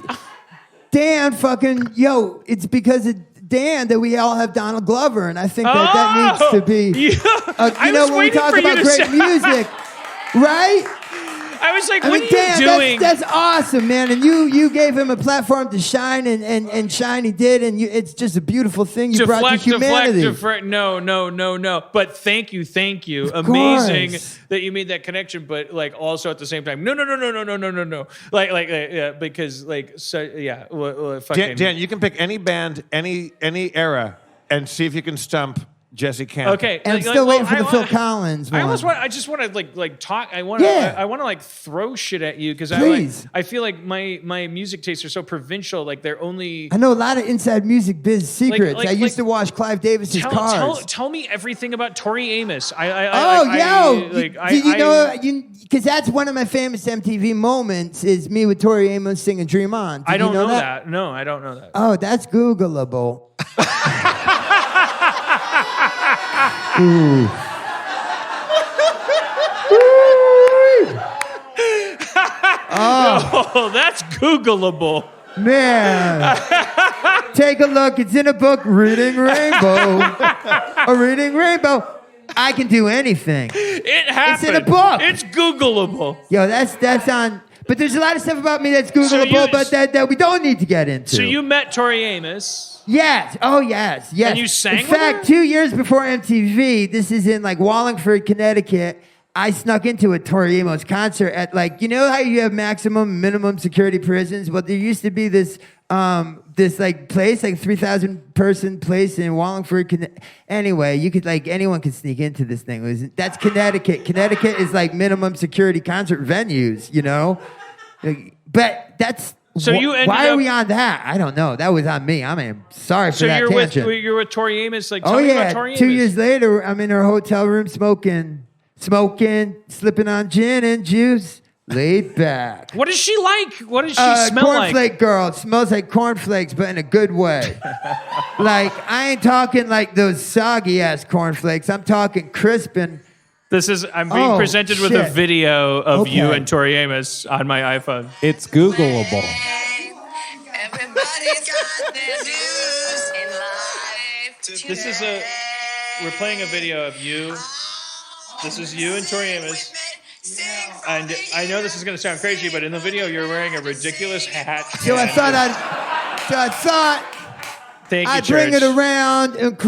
[SPEAKER 4] Dan fucking, it's because of Dan that we all have Donald Glover, and I think that needs to be, you know, when we talk about great music, right?
[SPEAKER 2] I was like,
[SPEAKER 4] I
[SPEAKER 2] what
[SPEAKER 4] mean,
[SPEAKER 2] are you
[SPEAKER 4] Dan,
[SPEAKER 2] doing?
[SPEAKER 4] that's awesome, man. And you gave him a platform to shine, and shine he did, and it's just a beautiful thing you brought to humanity.
[SPEAKER 2] No. But thank you.
[SPEAKER 4] Of
[SPEAKER 2] Amazing
[SPEAKER 4] course.
[SPEAKER 2] that you made that connection, but like also at the same time, no. Because fucking.
[SPEAKER 1] Dan, you can pick any band, any era, and see if you can stump Jesse Camp.
[SPEAKER 2] Okay,
[SPEAKER 4] And I'm still waiting for the Phil Collins one.
[SPEAKER 2] I just want to like talk. I want to.
[SPEAKER 4] Yeah.
[SPEAKER 2] I want to like throw shit at you because
[SPEAKER 4] Please.
[SPEAKER 2] I feel like my music tastes are so provincial. Like they're only.
[SPEAKER 4] I know a lot of inside music biz secrets. I used
[SPEAKER 2] like-
[SPEAKER 4] to wash Clive Davis's cars.
[SPEAKER 2] Tell me everything about Tori Amos.
[SPEAKER 4] Did you know? Because that's one of my famous MTV moments is me with Tori Amos singing "Dream On." Did
[SPEAKER 2] I don't
[SPEAKER 4] you know
[SPEAKER 2] that. No, I don't know that.
[SPEAKER 4] Oh, that's Googleable.
[SPEAKER 2] Oh, that's Googleable.
[SPEAKER 4] Man, take a look. It's in a book, Reading Rainbow. A Reading Rainbow. I can do anything.
[SPEAKER 2] It happened.
[SPEAKER 4] It's in a book.
[SPEAKER 2] It's Googleable.
[SPEAKER 4] Yo, that's on. But there's a lot of stuff about me that's Googleable, but that we don't need to get into.
[SPEAKER 2] So you met Tori Amos.
[SPEAKER 4] Yes. Oh, yes. Yes.
[SPEAKER 2] And you sang
[SPEAKER 4] In
[SPEAKER 2] with
[SPEAKER 4] fact,
[SPEAKER 2] her?
[SPEAKER 4] 2 years before MTV, this is in like Wallingford, Connecticut. I snuck into a Tori Amos concert at like, you know how you have maximum and minimum security prisons? Well, there used to be this this like place, like 3,000 person place in Wallingford. Anyway, you could like anyone could sneak into this thing. That's Connecticut. Connecticut is like minimum security concert venues, you know. But that's
[SPEAKER 2] So you ended
[SPEAKER 4] why are
[SPEAKER 2] up-
[SPEAKER 4] we on that? I don't know. That was on me. I mean, sorry for
[SPEAKER 2] So
[SPEAKER 4] that tangent.
[SPEAKER 2] you're with Tori Amos. Like, tell
[SPEAKER 4] Oh
[SPEAKER 2] me about
[SPEAKER 4] yeah,
[SPEAKER 2] Tori
[SPEAKER 4] 2
[SPEAKER 2] Amos.
[SPEAKER 4] years later, I'm in her hotel room smoking, slipping on gin and juice, laid back.
[SPEAKER 2] What is she like? What does she smell like?
[SPEAKER 4] Cornflake girl. It smells like cornflakes, but in a good way. Like, I ain't talking like those soggy ass cornflakes. I'm talking crispin.
[SPEAKER 2] I'm being presented with a
[SPEAKER 4] shit.
[SPEAKER 2] video of you
[SPEAKER 4] Okay.
[SPEAKER 2] and Tori Amos on my iPhone.
[SPEAKER 3] It's Googleable.
[SPEAKER 6] Everybody's got their news in life.
[SPEAKER 2] This is we're playing a video of you. This is you and Tori Amos. And I know this is going to sound crazy, but in the video, you're wearing a ridiculous hat.
[SPEAKER 4] So I thought
[SPEAKER 2] Thank you,
[SPEAKER 4] I'd bring it
[SPEAKER 2] Church.
[SPEAKER 4] around and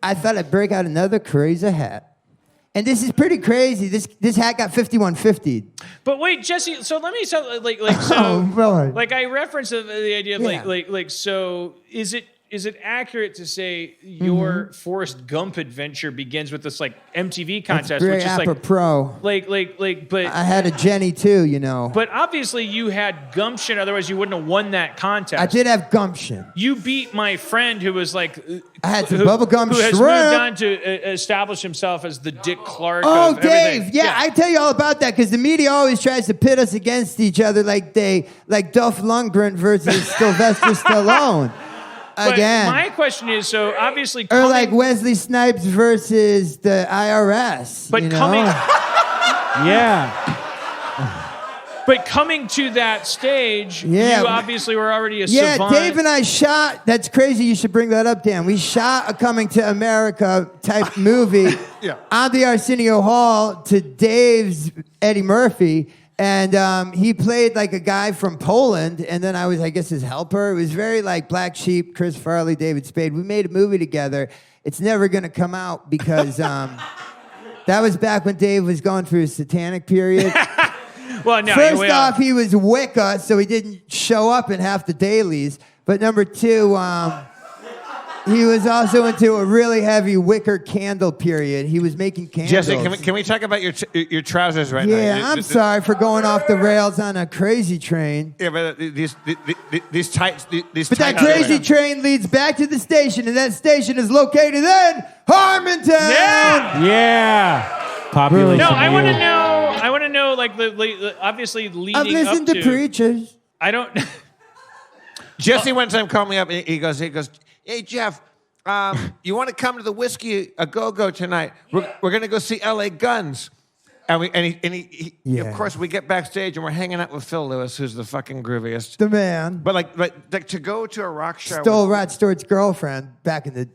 [SPEAKER 4] I thought I'd break out another crazy hat. And this is pretty crazy. This hat got 5150.
[SPEAKER 2] But wait, Jesse. So let me so
[SPEAKER 4] Oh, Lord.
[SPEAKER 2] like I referenced the idea of
[SPEAKER 4] Yeah.
[SPEAKER 2] like so is it accurate to say your Forrest Gump adventure begins with this like MTV contest,
[SPEAKER 4] Very
[SPEAKER 2] which is
[SPEAKER 4] apropos.
[SPEAKER 2] but
[SPEAKER 4] I had a Jenny too, you know.
[SPEAKER 2] but obviously you had gumption, otherwise you wouldn't have won that contest.
[SPEAKER 4] I did have gumption.
[SPEAKER 2] You beat my friend who was like
[SPEAKER 4] I had some
[SPEAKER 2] who
[SPEAKER 4] bubblegum
[SPEAKER 2] who has
[SPEAKER 4] shrimp.
[SPEAKER 2] moved on to establish himself as the Dick Clark
[SPEAKER 4] Oh,
[SPEAKER 2] of everything.
[SPEAKER 4] Dave, yeah, I tell you all about that because the media always tries to pit us against each other like Dolph Lundgren versus Sylvester Stallone.
[SPEAKER 2] But
[SPEAKER 4] Again.
[SPEAKER 2] my question is, so obviously
[SPEAKER 4] Or
[SPEAKER 2] coming,
[SPEAKER 4] like Wesley Snipes versus the IRS.
[SPEAKER 2] but
[SPEAKER 4] you know?
[SPEAKER 2] coming
[SPEAKER 3] Yeah.
[SPEAKER 2] but coming to that stage,
[SPEAKER 4] Yeah.
[SPEAKER 2] you obviously were already a
[SPEAKER 4] Yeah,
[SPEAKER 2] savant.
[SPEAKER 4] Dave and I shot. That's crazy. You should bring that up, Dan. We shot a Coming to America type movie
[SPEAKER 1] Yeah.
[SPEAKER 4] on the Arsenio Hall to Dave's Eddie Murphy. And he played like a guy from Poland, and then I was, I guess, his helper. It was very like Black Sheep, Chris Farley, David Spade. We made a movie together. It's never gonna come out because that was back when Dave was going through his satanic period.
[SPEAKER 2] well, no,
[SPEAKER 4] First
[SPEAKER 2] we,
[SPEAKER 4] off, he was Wicca, so he didn't show up in half the dailies. But number two, he was also into a really heavy wicker candle period. He was making candles.
[SPEAKER 1] Jesse, can we talk about your trousers right now?
[SPEAKER 4] Yeah, I'm sorry for going off the rails on a crazy train.
[SPEAKER 1] Yeah, but these tights. These
[SPEAKER 4] But that
[SPEAKER 1] tights-
[SPEAKER 4] crazy train leads back to the station, and that station is located in Harmontown.
[SPEAKER 2] Yeah.
[SPEAKER 3] Yeah. Population.
[SPEAKER 2] No, I want to
[SPEAKER 3] U.
[SPEAKER 2] know. I want to know, like the obviously leading
[SPEAKER 4] I've listened
[SPEAKER 2] up
[SPEAKER 4] to preachers.
[SPEAKER 2] I don't.
[SPEAKER 1] Jesse one time called me up. And he goes, hey Jeff, you want to come to the Whiskey a Go tonight? We're gonna go see L.A. Guns. And he
[SPEAKER 4] Yeah.
[SPEAKER 1] of course we get backstage and we're hanging out with Phil Lewis, who's the fucking grooviest.
[SPEAKER 4] The man
[SPEAKER 1] But like to go to a rock show.
[SPEAKER 4] stole Rod Stewart's girlfriend back in the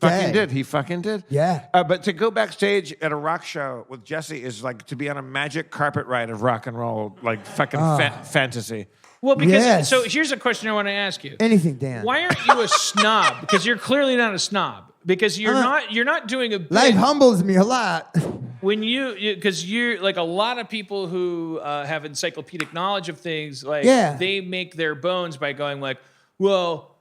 [SPEAKER 1] Fucking
[SPEAKER 4] day.
[SPEAKER 1] did. He fucking did.
[SPEAKER 4] Yeah.
[SPEAKER 1] But to go backstage at a rock show with Jesse is like to be on a magic carpet ride of rock and roll, like fucking fantasy.
[SPEAKER 2] Well, because
[SPEAKER 4] Yes.
[SPEAKER 2] so here's a question I want to ask you.
[SPEAKER 4] Anything, Dan.
[SPEAKER 2] Why aren't you a snob? Because you're clearly not a snob. Because you're not doing a bit
[SPEAKER 4] Life humbles me a lot.
[SPEAKER 2] when because you're like a lot of people who have encyclopedic knowledge of things. Like
[SPEAKER 4] Yeah.
[SPEAKER 2] they make their bones by going like, well,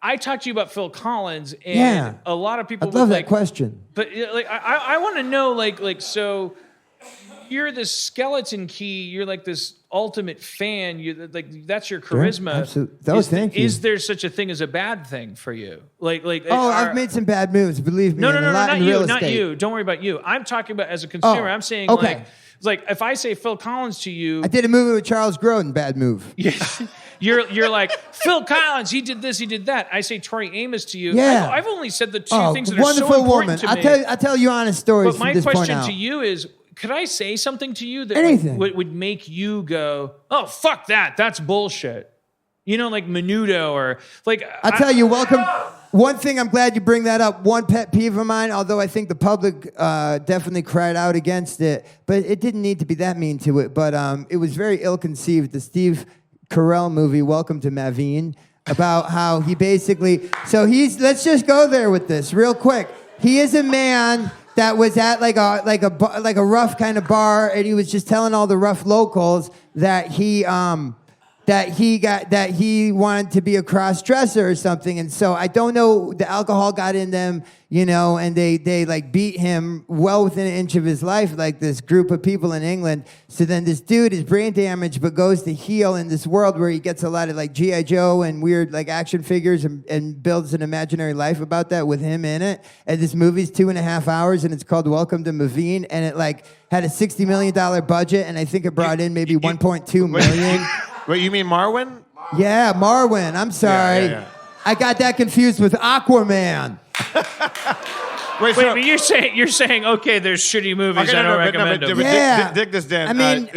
[SPEAKER 2] I talked to you about Phil Collins, and
[SPEAKER 4] Yeah.
[SPEAKER 2] a lot of people
[SPEAKER 4] I love
[SPEAKER 2] would,
[SPEAKER 4] that
[SPEAKER 2] like,
[SPEAKER 4] question.
[SPEAKER 2] But like I want to know like so you're this skeleton key. You're like this ultimate fan. You like that's your charisma.
[SPEAKER 4] absolutely. Oh, thank you.
[SPEAKER 2] Is there such a thing as a bad thing for you? Like
[SPEAKER 4] Oh, I've made some bad moves, believe me.
[SPEAKER 2] no,
[SPEAKER 4] and a lot
[SPEAKER 2] not
[SPEAKER 4] in
[SPEAKER 2] you,
[SPEAKER 4] real
[SPEAKER 2] not
[SPEAKER 4] estate.
[SPEAKER 2] you. Don't worry about you. I'm talking about as a consumer.
[SPEAKER 4] Oh,
[SPEAKER 2] I'm saying
[SPEAKER 4] okay.
[SPEAKER 2] like if I say Phil Collins to you,
[SPEAKER 4] I did a movie with Charles Grodin, bad move.
[SPEAKER 2] you're like Phil Collins. He did this. He did that. I say Tori Amos to you.
[SPEAKER 4] Yeah.
[SPEAKER 2] I've only said the two
[SPEAKER 4] Oh,
[SPEAKER 2] things that are
[SPEAKER 4] wonderful
[SPEAKER 2] so
[SPEAKER 4] woman.
[SPEAKER 2] important to me.
[SPEAKER 4] I'll tell you honest stories
[SPEAKER 2] But
[SPEAKER 4] from
[SPEAKER 2] my
[SPEAKER 4] this point
[SPEAKER 2] question
[SPEAKER 4] out.
[SPEAKER 2] to you is, could I say something to you that
[SPEAKER 4] Anything.
[SPEAKER 2] would make you go, oh, fuck that. That's bullshit. You know, like Menudo or like...
[SPEAKER 4] I'll tell you, welcome. One thing, I'm glad you bring that up. One pet peeve of mine, although I think the public definitely cried out against it, but it didn't need to be that mean to it. But it was very ill-conceived. The Steve Carell movie, Welcome to Mavine, about how he basically... So let's just go there with this real quick. He is a man that was at like a rough kind of bar, and he was just telling all the rough locals that he that he wanted to be a cross-dresser or something, and so I don't know, the alcohol got in them, and they like beat him well within an inch of his life, like this group of people in England. So then this dude is brain damaged but goes to heal in this world where he gets a lot of like G.I. Joe and weird like action figures and builds an imaginary life about that with him in it. And this movie's 2.5 hours and it's called Welcome to Mavine, and it like had a $60 million budget, and I think it brought in maybe 1.2 million.
[SPEAKER 1] Wait, you mean Marwin?
[SPEAKER 4] Yeah, Marwin. I'm sorry.
[SPEAKER 1] Yeah.
[SPEAKER 4] I got that confused with Aquaman.
[SPEAKER 1] Wait,
[SPEAKER 2] Wait, but you're saying okay, there's shitty movies. I don't recommend them.
[SPEAKER 4] Yeah.
[SPEAKER 1] Dig this, Dan.
[SPEAKER 4] I mean,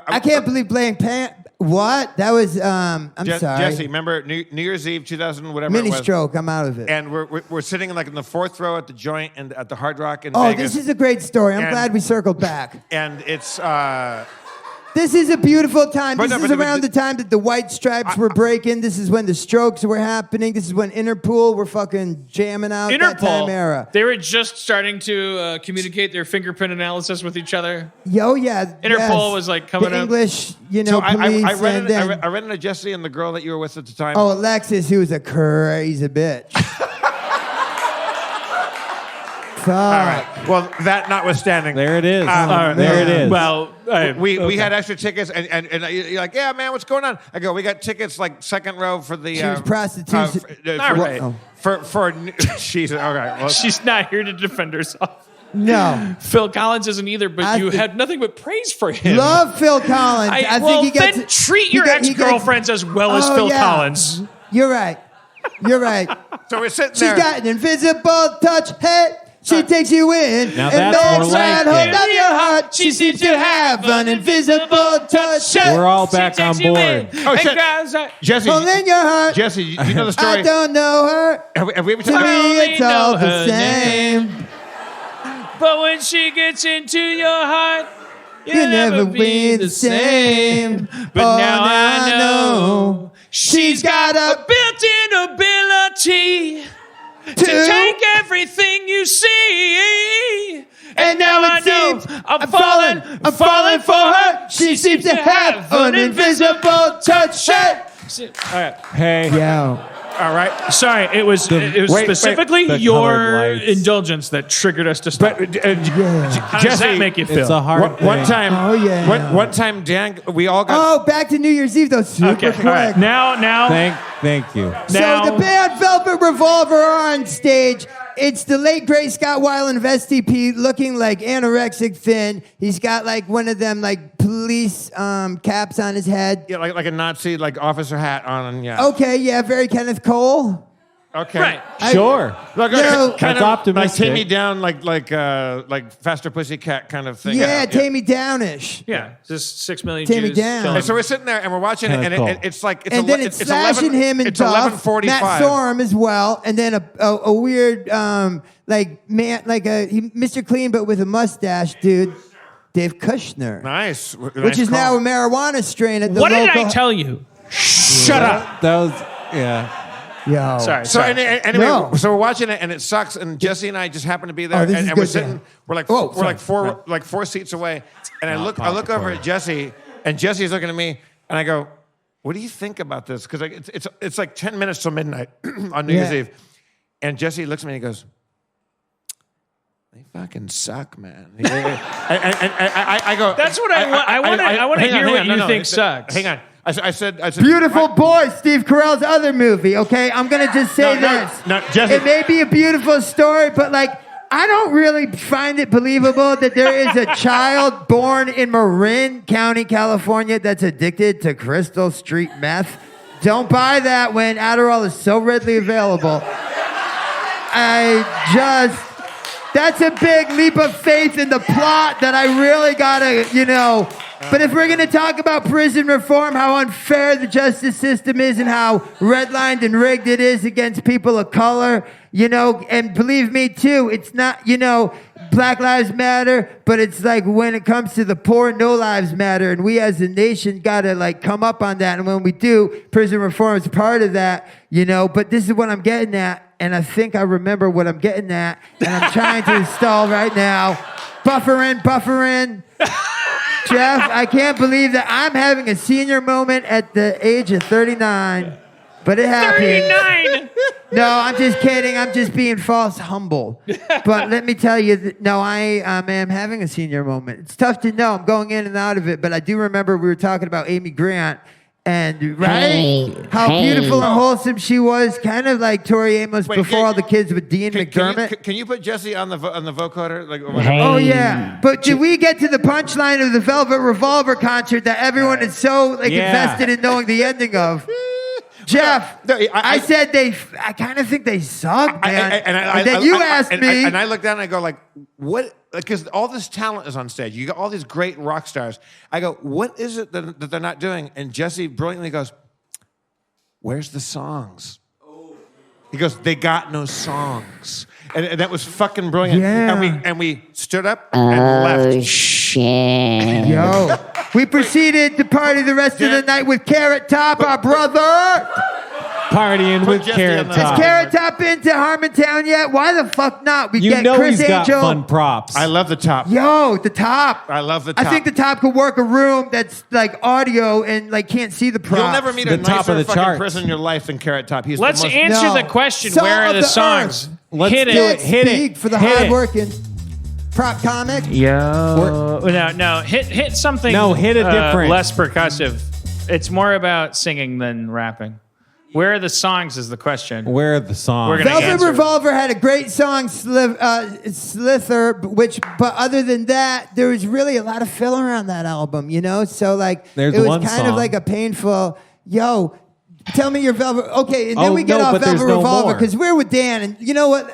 [SPEAKER 4] I can't believe playing What? That was, I'm sorry.
[SPEAKER 1] Jesse, remember New Year's Eve 2000, whatever
[SPEAKER 4] Mini
[SPEAKER 1] it was.
[SPEAKER 4] stroke, I'm out of it.
[SPEAKER 1] And we're sitting like in the fourth row at the Joint and at the Hard Rock in
[SPEAKER 4] Oh,
[SPEAKER 1] Vegas.
[SPEAKER 4] this is a great story. I'm
[SPEAKER 1] And-
[SPEAKER 4] glad we circled back.
[SPEAKER 1] And it's...
[SPEAKER 4] This is a beautiful time.
[SPEAKER 1] But
[SPEAKER 4] This
[SPEAKER 1] no,
[SPEAKER 4] is
[SPEAKER 1] but-
[SPEAKER 4] around the time that the White Stripes were breaking. This is when the Strokes were happening. This is when Interpol were fucking jamming out that time era.
[SPEAKER 2] They were just starting to communicate their fingerprint analysis with each other.
[SPEAKER 4] Yo, yeah.
[SPEAKER 2] Interpol was, like, coming
[SPEAKER 4] the
[SPEAKER 2] up.
[SPEAKER 4] English,
[SPEAKER 1] so
[SPEAKER 4] police.
[SPEAKER 1] I read
[SPEAKER 4] and
[SPEAKER 1] it,
[SPEAKER 4] then,
[SPEAKER 1] I read into Jesse and the girl that you were with at the time.
[SPEAKER 4] oh, Alexis, who was a crazy bitch. Fuck.
[SPEAKER 1] All right. Well, that notwithstanding.
[SPEAKER 3] There it is.
[SPEAKER 1] All
[SPEAKER 3] there it is.
[SPEAKER 2] Well,
[SPEAKER 1] We had extra tickets, and you're like, yeah, man, what's going on? I go, we got tickets like second row for the...
[SPEAKER 4] She was prostitution.
[SPEAKER 2] All right.
[SPEAKER 1] For Jesus. All right. Well,
[SPEAKER 2] she's not here to defend herself.
[SPEAKER 4] No.
[SPEAKER 2] Phil Collins isn't either, but you had nothing but praise for him.
[SPEAKER 4] Love Phil Collins. I
[SPEAKER 2] well,
[SPEAKER 4] think he gets...
[SPEAKER 2] then treat your
[SPEAKER 4] he gets-
[SPEAKER 2] ex-girlfriends as well as
[SPEAKER 4] Oh,
[SPEAKER 2] Phil
[SPEAKER 4] yeah.
[SPEAKER 2] Collins.
[SPEAKER 4] You're right. You're right.
[SPEAKER 1] so we're sitting
[SPEAKER 4] She's
[SPEAKER 1] there.
[SPEAKER 4] got an invisible touch. Hey, she takes you in
[SPEAKER 3] Now
[SPEAKER 4] and
[SPEAKER 3] that's more
[SPEAKER 4] makes
[SPEAKER 3] like
[SPEAKER 4] right hold
[SPEAKER 3] it.
[SPEAKER 4] up your heart. She seems to have an invisible touch.
[SPEAKER 3] We're all back on board.
[SPEAKER 1] Oh, shit. Jesse,
[SPEAKER 4] Holding your heart.
[SPEAKER 1] Jesse, you know the story.
[SPEAKER 4] I don't know her.
[SPEAKER 1] Have we ever
[SPEAKER 4] To
[SPEAKER 1] talked
[SPEAKER 4] me,
[SPEAKER 1] about
[SPEAKER 4] it's all
[SPEAKER 2] know
[SPEAKER 4] the
[SPEAKER 2] her
[SPEAKER 4] same.
[SPEAKER 2] But when she gets into your heart,
[SPEAKER 4] You'll never be the same.
[SPEAKER 2] But
[SPEAKER 4] Oh,
[SPEAKER 2] now I know she's got a built-in ability to take everything you see. And now I know I'm falling for her.
[SPEAKER 4] She seems to have an invisible touch.
[SPEAKER 2] All right.
[SPEAKER 3] Hey.
[SPEAKER 4] Yo.
[SPEAKER 1] All right.
[SPEAKER 2] Sorry, it was
[SPEAKER 1] wait,
[SPEAKER 2] specifically
[SPEAKER 3] the
[SPEAKER 2] your
[SPEAKER 3] colored lights.
[SPEAKER 2] indulgence that triggered us to stop.
[SPEAKER 1] But
[SPEAKER 2] How does that make you feel?
[SPEAKER 3] It's a hard thing.
[SPEAKER 1] one time,
[SPEAKER 4] Oh, yeah.
[SPEAKER 1] one time, Dan, we all got.
[SPEAKER 4] Oh, back to New Year's Eve, though. Super
[SPEAKER 2] Okay,
[SPEAKER 4] quick.
[SPEAKER 2] all right. Now,
[SPEAKER 3] Thank you.
[SPEAKER 2] now
[SPEAKER 4] So the band Velvet Revolver are on stage. It's the late great Scott Weiland of STP looking like anorexic thin. He's got like one of them like police caps on his head.
[SPEAKER 1] Yeah, like a Nazi like officer hat on. And yeah.
[SPEAKER 4] Okay, yeah, very Kenneth Cole.
[SPEAKER 1] Okay.
[SPEAKER 2] right.
[SPEAKER 3] Sure.
[SPEAKER 1] Look,
[SPEAKER 4] You know-
[SPEAKER 1] kind
[SPEAKER 3] That's
[SPEAKER 1] of
[SPEAKER 3] optimistic.
[SPEAKER 1] like Take Me Down, like Faster Pussycat kind of thing.
[SPEAKER 4] Yeah, Take Me Downish.
[SPEAKER 2] Yeah, just 6 million
[SPEAKER 4] Take me
[SPEAKER 2] Jews.
[SPEAKER 4] down.
[SPEAKER 2] killing
[SPEAKER 1] And so we're sitting there and we're watching it, and
[SPEAKER 3] Kinda
[SPEAKER 1] it's like it's
[SPEAKER 4] And then it's slashing
[SPEAKER 1] 11,
[SPEAKER 4] him and
[SPEAKER 1] it's
[SPEAKER 4] Duff,
[SPEAKER 1] 11:45.
[SPEAKER 4] Matt Sorum as well, and then a weird like man like Mr. Clean but with a mustache dude, Dave Kushner,
[SPEAKER 1] Nice.
[SPEAKER 4] which is now a marijuana strain at the
[SPEAKER 2] What
[SPEAKER 4] local.
[SPEAKER 2] did I tell you? Shut up.
[SPEAKER 3] That was, yeah.
[SPEAKER 4] Yo.
[SPEAKER 2] Sorry.
[SPEAKER 1] So anyway,
[SPEAKER 4] No.
[SPEAKER 1] so we're watching it and it sucks. And Jesse and I just happen to be there,
[SPEAKER 4] Oh, this is
[SPEAKER 1] and we're
[SPEAKER 4] good,
[SPEAKER 1] sitting.
[SPEAKER 4] Dan.
[SPEAKER 1] We're like
[SPEAKER 4] Oh,
[SPEAKER 1] we're like four seats away, and I look over at Jesse, and Jesse's looking at me, and I go, "What do you think about this?" Because it's like 10 minutes till midnight on New Year's
[SPEAKER 4] Yeah.
[SPEAKER 1] Eve, and Jesse looks at me and he goes, "They fucking suck, man." and I go,
[SPEAKER 2] That's what I want. I want to
[SPEAKER 1] hang on,
[SPEAKER 2] hear
[SPEAKER 1] hang
[SPEAKER 2] what
[SPEAKER 1] on,
[SPEAKER 2] you
[SPEAKER 1] no,
[SPEAKER 2] think
[SPEAKER 1] it's-
[SPEAKER 2] sucks.
[SPEAKER 1] Hang on. I said,
[SPEAKER 4] Beautiful Boy, Steve Carell's other movie, okay? I'm going to just say
[SPEAKER 1] No,
[SPEAKER 4] this.
[SPEAKER 1] no, Jesse.
[SPEAKER 4] It may be a beautiful story, but like, I don't really find it believable that there is a child born in Marin County, California that's addicted to Crystal Street meth. Don't buy that when Adderall is so readily available. That's a big leap of faith in the plot that I really gotta, But if we're gonna talk about prison reform, how unfair the justice system is and how redlined and rigged it is against people of color, and believe me too, it's not, Black Lives Matter, but it's like when it comes to the poor, no lives matter, and we as a nation gotta like come up on that, and when we do, prison reform is part of that, but this is what I'm getting at, and I think I remember what I'm getting at, and I'm trying to install right now. Buffer in. Jeff, I can't believe that I'm having a senior moment at the age of 39. But it happened.
[SPEAKER 2] 39.
[SPEAKER 4] No, I'm just kidding. I'm just being false humble. But let me tell you, no, I am having a senior moment. It's tough to know. I'm going in and out of it. But I do remember we were talking about Amy Grant. And how beautiful and wholesome she was, kind of like Tori Amos before all the kids with Dean McDermott.
[SPEAKER 1] Can you put Jesse on the vocoder? Like,
[SPEAKER 4] Oh yeah, but did we get to the punchline of the Velvet Revolver concert that everyone is so invested in knowing the ending of? Jeff, I said I kind of think they suck, man. And then you asked me,
[SPEAKER 1] and I look down and I go like, what? Because all this talent is on stage. You got all these great rock stars. I go, what is it that they're not doing? And Jesse brilliantly goes, where's the songs? He goes, they got no songs. And that was fucking brilliant.
[SPEAKER 4] Yeah.
[SPEAKER 1] And we stood up and left.
[SPEAKER 6] Shit.
[SPEAKER 4] yo, we proceeded to party the rest of the night with Carrot Top, our brother.
[SPEAKER 3] Partying with
[SPEAKER 1] Jesse
[SPEAKER 3] Carrot
[SPEAKER 1] on the-
[SPEAKER 3] Top.
[SPEAKER 4] Is Carrot Top into Harmontown yet? Why the fuck not? We
[SPEAKER 3] You
[SPEAKER 4] get
[SPEAKER 3] know
[SPEAKER 4] Chris
[SPEAKER 3] he's got
[SPEAKER 4] Angel.
[SPEAKER 3] fun props.
[SPEAKER 1] I love the top.
[SPEAKER 4] Yo, the Top.
[SPEAKER 1] I love the top.
[SPEAKER 4] I think the Top could work a room that's like audio and like can't see the props.
[SPEAKER 1] You'll never meet
[SPEAKER 3] The
[SPEAKER 1] a
[SPEAKER 3] top
[SPEAKER 1] nicer
[SPEAKER 3] of the
[SPEAKER 1] fucking
[SPEAKER 3] charts.
[SPEAKER 1] person in your life than Carrot Top. He's
[SPEAKER 2] Let's
[SPEAKER 1] the most...
[SPEAKER 2] answer
[SPEAKER 4] No.
[SPEAKER 2] the question.
[SPEAKER 4] Salt
[SPEAKER 2] Where are
[SPEAKER 4] of
[SPEAKER 2] the
[SPEAKER 4] the
[SPEAKER 2] songs?
[SPEAKER 3] Let's
[SPEAKER 2] Hit
[SPEAKER 3] do
[SPEAKER 2] it.
[SPEAKER 3] it. Hit
[SPEAKER 4] Speak
[SPEAKER 3] it.
[SPEAKER 4] for the
[SPEAKER 3] Hit it.
[SPEAKER 4] hardworking prop comic.
[SPEAKER 2] Yo. No. Hit something.
[SPEAKER 3] No, hit a different.
[SPEAKER 2] Less percussive. It's more about singing than rapping. Where are the songs is the question.
[SPEAKER 3] Where are the songs?
[SPEAKER 2] We're gonna
[SPEAKER 4] Velvet
[SPEAKER 2] answer.
[SPEAKER 4] Revolver had a great song, Slither, but other than that, there was really a lot of filler on that album, you know? So, like,
[SPEAKER 3] There's
[SPEAKER 4] it was
[SPEAKER 3] one
[SPEAKER 4] kind
[SPEAKER 3] song.
[SPEAKER 4] of like a painful, yo, tell me your Velvet. Okay, and then
[SPEAKER 3] Oh,
[SPEAKER 4] we get
[SPEAKER 3] no,
[SPEAKER 4] off
[SPEAKER 3] but there's
[SPEAKER 4] Velvet
[SPEAKER 3] no
[SPEAKER 4] Revolver
[SPEAKER 3] more.
[SPEAKER 4] because we're with Dan, and you know what?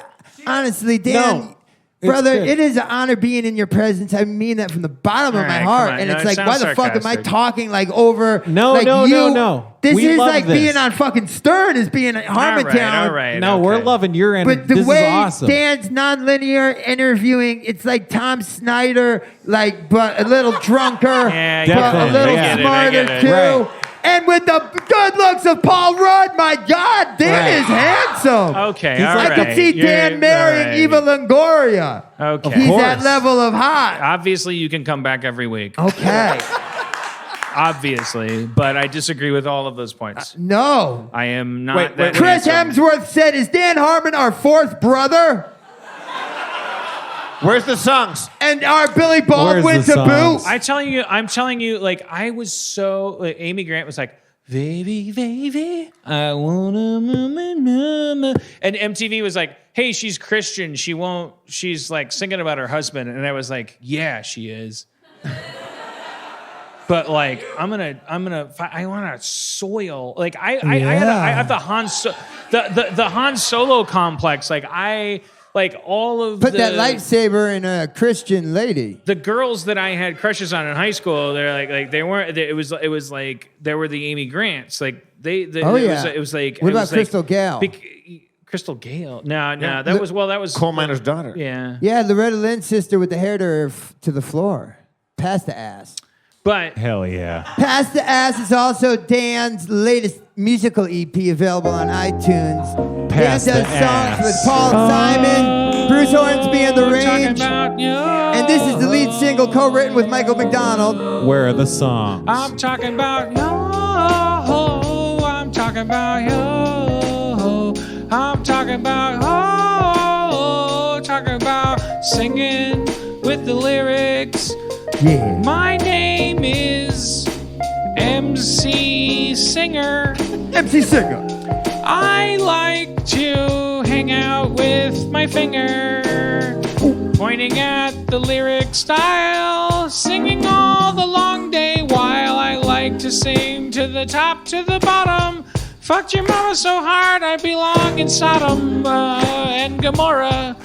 [SPEAKER 4] Honestly, Dan.
[SPEAKER 3] No. It's
[SPEAKER 4] Brother,
[SPEAKER 3] good.
[SPEAKER 4] it is an honor being in your presence. I mean that from the bottom
[SPEAKER 2] All
[SPEAKER 4] of my
[SPEAKER 2] right,
[SPEAKER 4] heart.
[SPEAKER 2] come on.
[SPEAKER 4] And
[SPEAKER 2] No,
[SPEAKER 4] it's
[SPEAKER 2] it
[SPEAKER 4] like, why
[SPEAKER 2] sounds
[SPEAKER 4] the fuck am I
[SPEAKER 2] sarcastic.
[SPEAKER 4] talking like over?
[SPEAKER 3] No,
[SPEAKER 4] like
[SPEAKER 3] no,
[SPEAKER 4] you?
[SPEAKER 3] no.
[SPEAKER 4] This
[SPEAKER 3] We
[SPEAKER 4] is
[SPEAKER 3] love
[SPEAKER 4] like
[SPEAKER 3] this.
[SPEAKER 4] being on fucking Stern is being at Harmontown.
[SPEAKER 2] All right.
[SPEAKER 3] No,
[SPEAKER 2] okay.
[SPEAKER 3] we're loving your energy.
[SPEAKER 4] But the
[SPEAKER 3] This
[SPEAKER 4] way
[SPEAKER 3] is awesome.
[SPEAKER 4] Dan's non-linear interviewing, it's like Tom Snyder, like but a little drunker,
[SPEAKER 2] Yeah,
[SPEAKER 4] but a
[SPEAKER 3] definitely.
[SPEAKER 4] little
[SPEAKER 3] I get
[SPEAKER 2] it, I
[SPEAKER 4] smarter
[SPEAKER 2] get it.
[SPEAKER 4] too.
[SPEAKER 3] Right.
[SPEAKER 4] And with the good looks of Paul Rudd, my God, Dan
[SPEAKER 3] Right.
[SPEAKER 4] is handsome.
[SPEAKER 2] Okay,
[SPEAKER 3] He's
[SPEAKER 2] all
[SPEAKER 3] like-
[SPEAKER 4] I could
[SPEAKER 2] right.
[SPEAKER 4] see
[SPEAKER 2] You're-
[SPEAKER 4] Dan marrying
[SPEAKER 2] all right.
[SPEAKER 4] Eva Longoria.
[SPEAKER 2] Okay.
[SPEAKER 4] He's
[SPEAKER 3] course.
[SPEAKER 4] that level of hot.
[SPEAKER 2] Obviously, you can come back every week.
[SPEAKER 4] Okay.
[SPEAKER 2] Obviously, but I disagree with all of those points.
[SPEAKER 4] No.
[SPEAKER 2] I am not.
[SPEAKER 1] Wait,
[SPEAKER 2] that
[SPEAKER 4] Chris
[SPEAKER 2] handsome.
[SPEAKER 4] Hemsworth said, "Is Dan Harmon our fourth brother?"
[SPEAKER 1] Where's the songs?
[SPEAKER 4] And our Billy Baldwin
[SPEAKER 3] Where's the
[SPEAKER 4] to
[SPEAKER 3] songs?
[SPEAKER 4] boot.
[SPEAKER 2] I'm telling you, like I was so. Like, Amy Grant was like, "Baby, baby, I wanna mama." And MTV was like, "Hey, she's Christian. She won't. She's like singing about her husband." And I was like, "Yeah, she is." But like, I want to soil. Like I have the the Han Solo complex. Like all of
[SPEAKER 4] Put
[SPEAKER 2] the,
[SPEAKER 4] that lightsaber in a Christian lady.
[SPEAKER 2] the girls that I had crushes on in high school, they're like they weren't. It was like they were the Amy Grants. Like
[SPEAKER 4] Oh, yeah.
[SPEAKER 2] It was like
[SPEAKER 4] What
[SPEAKER 2] it
[SPEAKER 4] about
[SPEAKER 2] was
[SPEAKER 4] Crystal Gale?
[SPEAKER 2] Crystal Gale? No, that was
[SPEAKER 1] Coal miner's daughter.
[SPEAKER 2] yeah.
[SPEAKER 4] Yeah, Loretta Lynn's sister with the hair to the floor. Past the ass.
[SPEAKER 2] But
[SPEAKER 3] Hell yeah.
[SPEAKER 4] Past the Ass is also Dan's latest musical EP available on iTunes.
[SPEAKER 3] Past
[SPEAKER 4] Dan
[SPEAKER 3] the
[SPEAKER 4] does songs
[SPEAKER 3] Ass.
[SPEAKER 4] with Paul Simon, Bruce Hornsby and The
[SPEAKER 2] talking
[SPEAKER 4] Range.
[SPEAKER 2] about you.
[SPEAKER 4] And this is the lead single co-written with Michael McDonald.
[SPEAKER 3] Where are the songs?
[SPEAKER 2] I'm talking about you. I'm talking about you. I'm talking about talking about singing with the lyrics.
[SPEAKER 4] Yeah.
[SPEAKER 2] My name is MC Singer.
[SPEAKER 4] MC Singer.
[SPEAKER 2] I like to hang out with my finger, pointing at the lyric style, singing all the long day while I like to sing to the top, to the bottom. Fucked your mama so hard I belong in Sodom and Gomorrah.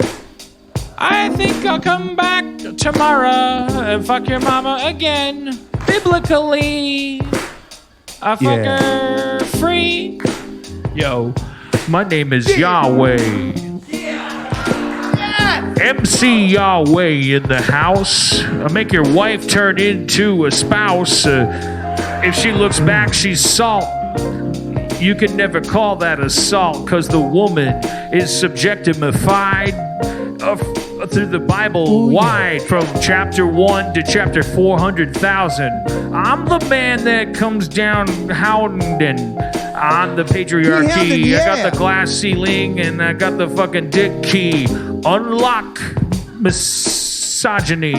[SPEAKER 2] I think I'll come back tomorrow and fuck your mama again. Biblically, I fuck her free. Yo, my name is Yahweh. MC Yahweh in the house. I make your wife turn into a spouse. If she looks back, she's salt. You can never call that assault, cause the woman is subjectified. through the Bible wide from chapter 1 to chapter 400,000. I'm the man that comes down hounding on the patriarchy. I got the glass ceiling and I got the fucking dick key. Unlock misogyny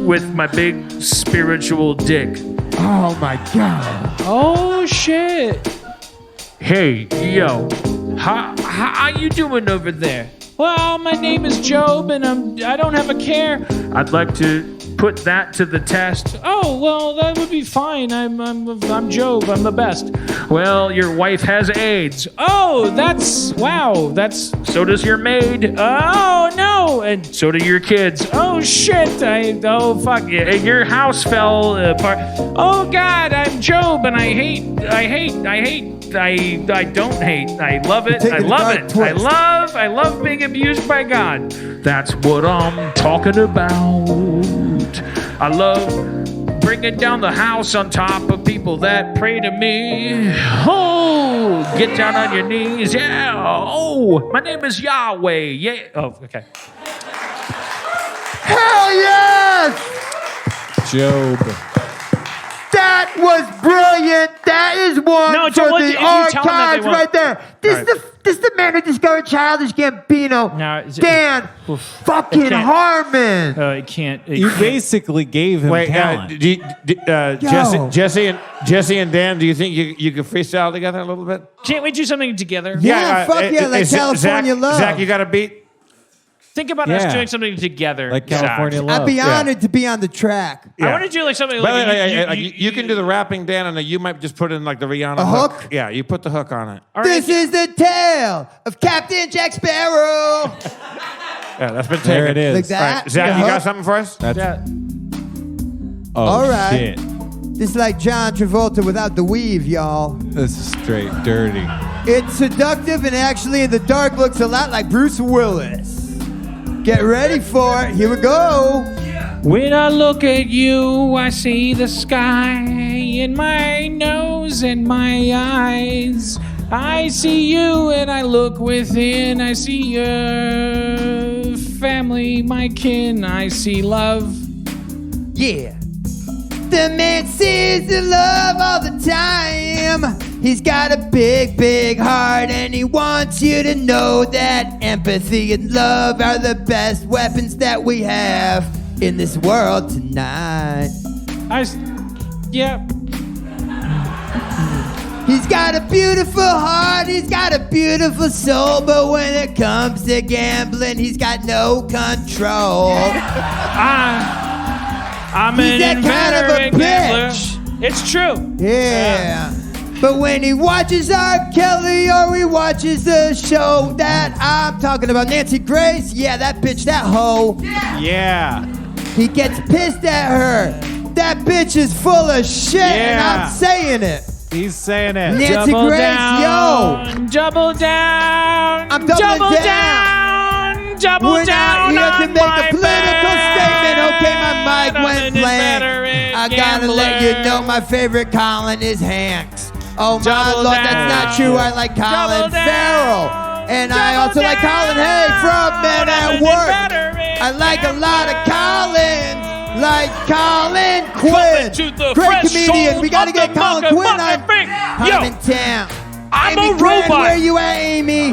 [SPEAKER 2] with my big spiritual dick.
[SPEAKER 4] Oh my God.
[SPEAKER 2] Oh shit. Hey, yo, how you doing over there? Well, my name is Job, and I don't have a care. I'd like to put that to the test. Oh, well, that would be fine. I'm Job. I'm the best. Well, your wife has AIDS. Oh, so does your maid. Oh no, and so do your kids. Oh shit. Fuck yeah. Your house fell apart. Oh God, I'm Job, and I don't hate. I love it. I love it. I love being abused by God. That's what I'm talking about. I love bringing down the house on top of people that pray to me. Oh, get down on your knees. Yeah. Oh, my name is Yahweh. Yeah. Oh, okay.
[SPEAKER 4] Hell yes!
[SPEAKER 3] Job.
[SPEAKER 4] That was brilliant. That is one
[SPEAKER 2] No,
[SPEAKER 4] for
[SPEAKER 2] don't
[SPEAKER 4] the
[SPEAKER 2] you tell them that they
[SPEAKER 4] archives
[SPEAKER 2] won't.
[SPEAKER 4] right there. This is the man who discovered Childish Gambino.
[SPEAKER 2] No, is it-
[SPEAKER 4] Dan fucking
[SPEAKER 2] It can't-
[SPEAKER 4] Harmon.
[SPEAKER 2] It can't.
[SPEAKER 3] You basically gave him
[SPEAKER 1] Wait,
[SPEAKER 3] talent.
[SPEAKER 1] Jesse and Dan, do you think you could freestyle together a little bit?
[SPEAKER 2] Can't we do something together?
[SPEAKER 4] Yeah, fuck yeah, like California Love.
[SPEAKER 1] Zach, you got a beat?
[SPEAKER 2] Think about us
[SPEAKER 3] Yeah.
[SPEAKER 2] doing something together.
[SPEAKER 3] Like
[SPEAKER 2] Zach.
[SPEAKER 3] California Love.
[SPEAKER 4] I'd be honored to be on the track.
[SPEAKER 2] I want to do like something
[SPEAKER 1] Wait,
[SPEAKER 2] like
[SPEAKER 1] you can do the rapping, Dan, and you might just put in like the Rihanna
[SPEAKER 4] A hook?
[SPEAKER 1] Yeah, you put the hook on it.
[SPEAKER 2] All right,
[SPEAKER 4] This is the tale of Captain Jack Sparrow.
[SPEAKER 1] Yeah, that's been taken.
[SPEAKER 3] There it is.
[SPEAKER 4] Like that.
[SPEAKER 1] All right, Zach,
[SPEAKER 4] The
[SPEAKER 1] you got
[SPEAKER 4] hook?
[SPEAKER 1] something for us?
[SPEAKER 2] yeah.
[SPEAKER 3] Oh,
[SPEAKER 4] All right.
[SPEAKER 3] shit.
[SPEAKER 4] This is like John Travolta without the weave, y'all.
[SPEAKER 3] This is straight dirty.
[SPEAKER 4] It's seductive and actually in the dark looks a lot like Bruce Willis. Get ready for it. Here we go.
[SPEAKER 2] When I look at you, I see the sky in my nose and my eyes. I see you and I look within. I see your family, my kin. I see love.
[SPEAKER 4] Yeah. The man sees the love all the time. He's got a big, big heart, and he wants you to know that empathy and love are the best weapons that we have in this world tonight.
[SPEAKER 2] Yeah.
[SPEAKER 4] He's got a beautiful heart, he's got a beautiful soul, but when it comes to gambling, he's got no control.
[SPEAKER 2] I'm
[SPEAKER 4] He's that
[SPEAKER 2] an
[SPEAKER 4] kind of a
[SPEAKER 2] inveterate gambler.
[SPEAKER 4] bitch.
[SPEAKER 2] It's true.
[SPEAKER 4] Yeah. But when he watches R. Kelly or he watches the show that I'm talking about, Nancy Grace, yeah, that bitch, that hoe,
[SPEAKER 3] Yeah.
[SPEAKER 4] he gets pissed at her. That bitch is full of shit, and
[SPEAKER 3] Yeah.
[SPEAKER 4] I'm saying it.
[SPEAKER 3] He's saying it.
[SPEAKER 4] Nancy Grace,
[SPEAKER 2] Double down.
[SPEAKER 4] I'm doubling
[SPEAKER 2] double
[SPEAKER 4] down.
[SPEAKER 2] Double
[SPEAKER 4] We're
[SPEAKER 2] down.
[SPEAKER 4] not here to
[SPEAKER 2] on
[SPEAKER 4] make
[SPEAKER 2] my
[SPEAKER 4] a political
[SPEAKER 2] bed.
[SPEAKER 4] statement. Okay, my mic
[SPEAKER 2] I'm
[SPEAKER 4] went
[SPEAKER 2] an
[SPEAKER 4] blank.
[SPEAKER 2] inveterate
[SPEAKER 4] I gotta let you
[SPEAKER 2] gambler.
[SPEAKER 4] know my favorite Colin is Hanks. Oh my
[SPEAKER 2] Double
[SPEAKER 4] lord,
[SPEAKER 2] down.
[SPEAKER 4] that's not true. I like Colin
[SPEAKER 2] Double down.
[SPEAKER 4] Farrell. And I
[SPEAKER 2] Double
[SPEAKER 4] also like Colin Hay
[SPEAKER 2] down.
[SPEAKER 4] from Men
[SPEAKER 2] I'm
[SPEAKER 4] at
[SPEAKER 2] an
[SPEAKER 4] Work.
[SPEAKER 2] inveterate
[SPEAKER 4] I like a lot of
[SPEAKER 2] gambler.
[SPEAKER 4] Collins. Like Colin
[SPEAKER 2] Coming
[SPEAKER 4] Quinn.
[SPEAKER 2] to the
[SPEAKER 4] Great
[SPEAKER 2] fresh
[SPEAKER 4] comedian. We gotta
[SPEAKER 2] soul
[SPEAKER 4] get
[SPEAKER 2] of the
[SPEAKER 4] Colin
[SPEAKER 2] motherfucking
[SPEAKER 4] Quinn on
[SPEAKER 2] thing. Yo,
[SPEAKER 4] Harmontown.
[SPEAKER 2] I'm
[SPEAKER 4] Amy
[SPEAKER 2] a
[SPEAKER 4] Quinn,
[SPEAKER 2] robot.
[SPEAKER 4] where you at, Amy?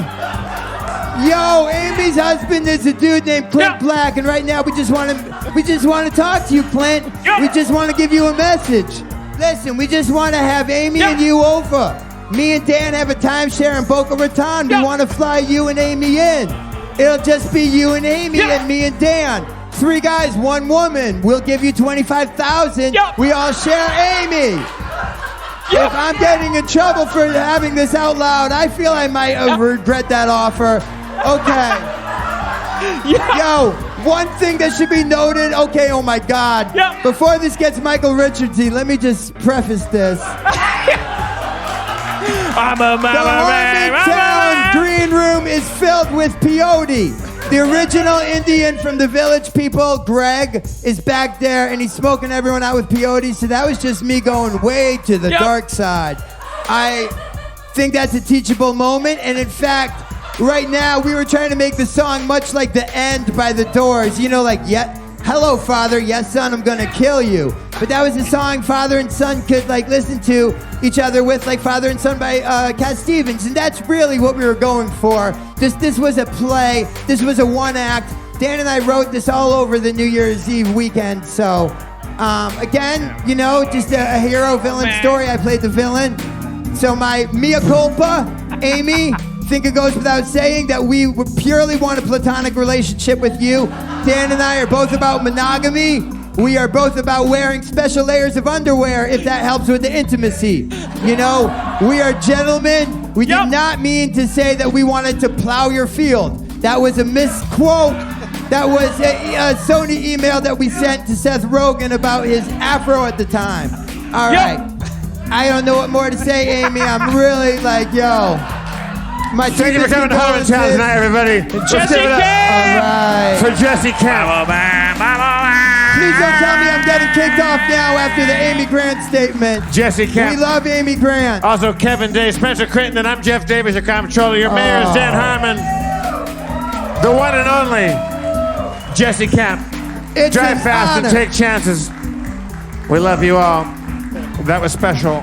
[SPEAKER 4] Yo, Amy's husband is a dude named Clint
[SPEAKER 2] Yeah.
[SPEAKER 4] Black, and right now we just want to talk to you, Clint.
[SPEAKER 2] Yeah.
[SPEAKER 4] We just want to give you a message. Listen, we just want to have Amy
[SPEAKER 2] Yeah.
[SPEAKER 4] and you over. Me and Dan have a timeshare in Boca Raton.
[SPEAKER 2] Yeah.
[SPEAKER 4] We want to fly you and Amy in. It'll just be you and Amy
[SPEAKER 2] Yeah.
[SPEAKER 4] and me and Dan. 3 guys, 1 woman. We'll give you $25,000.
[SPEAKER 2] Yeah.
[SPEAKER 4] We all share Amy.
[SPEAKER 2] Yeah.
[SPEAKER 4] If I'm getting in trouble for having this out loud, I feel I might regret that offer. Okay. Yo, one thing that should be noted. Okay, oh my God.
[SPEAKER 2] Yeah.
[SPEAKER 4] Before this gets Michael Richardsy, let me just preface this.
[SPEAKER 2] I'm a
[SPEAKER 4] The Harmontown green room is filled with peyote. The original Indian from the Village People, Greg, is back there, and he's smoking everyone out with peyote. So that was just me going way to the
[SPEAKER 2] Yep.
[SPEAKER 4] dark side. I think that's a teachable moment, and in fact, right now, we were trying to make the song much like The End by The Doors. You know, like, hello, father. Yes, son, I'm gonna kill you. But that was a song father and son could like listen to each other with, like Father and Son by Cat Stevens. And that's really what we were going for. This was a play. This was a one act. Dan and I wrote this all over the New Year's Eve weekend. So, again, you know, just a hero-villain story. I played the villain. So my mea culpa, Amy, I think it goes without saying that we purely want a platonic relationship with you. Dan and I are both about monogamy. We are both about wearing special layers of underwear if that helps with the intimacy. You know, we are gentlemen. We did not mean to say that we wanted to plow your field. That was a misquote. That was a Sony email that we sent to Seth Rogen about his afro at the time. All right. I don't know what more to say, Amy. I'm really like, yo.
[SPEAKER 1] Thank you for coming to Harmontown tonight, everybody.
[SPEAKER 2] Jesse Camp!
[SPEAKER 4] All right.
[SPEAKER 1] For Jesse Camp.
[SPEAKER 4] Please don't tell me I'm getting kicked off now after the Amy Grant statement.
[SPEAKER 1] Jesse Camp.
[SPEAKER 4] We love Amy Grant.
[SPEAKER 1] Also, Kevin Day, Spencer Critton, and I'm Jeff Davis, your comptroller. Your mayor is Dan Harmon. The one and only Jesse Camp.
[SPEAKER 4] It's
[SPEAKER 1] Drive
[SPEAKER 4] an
[SPEAKER 1] fast
[SPEAKER 4] honor.
[SPEAKER 1] and take chances. We love you all. That was special.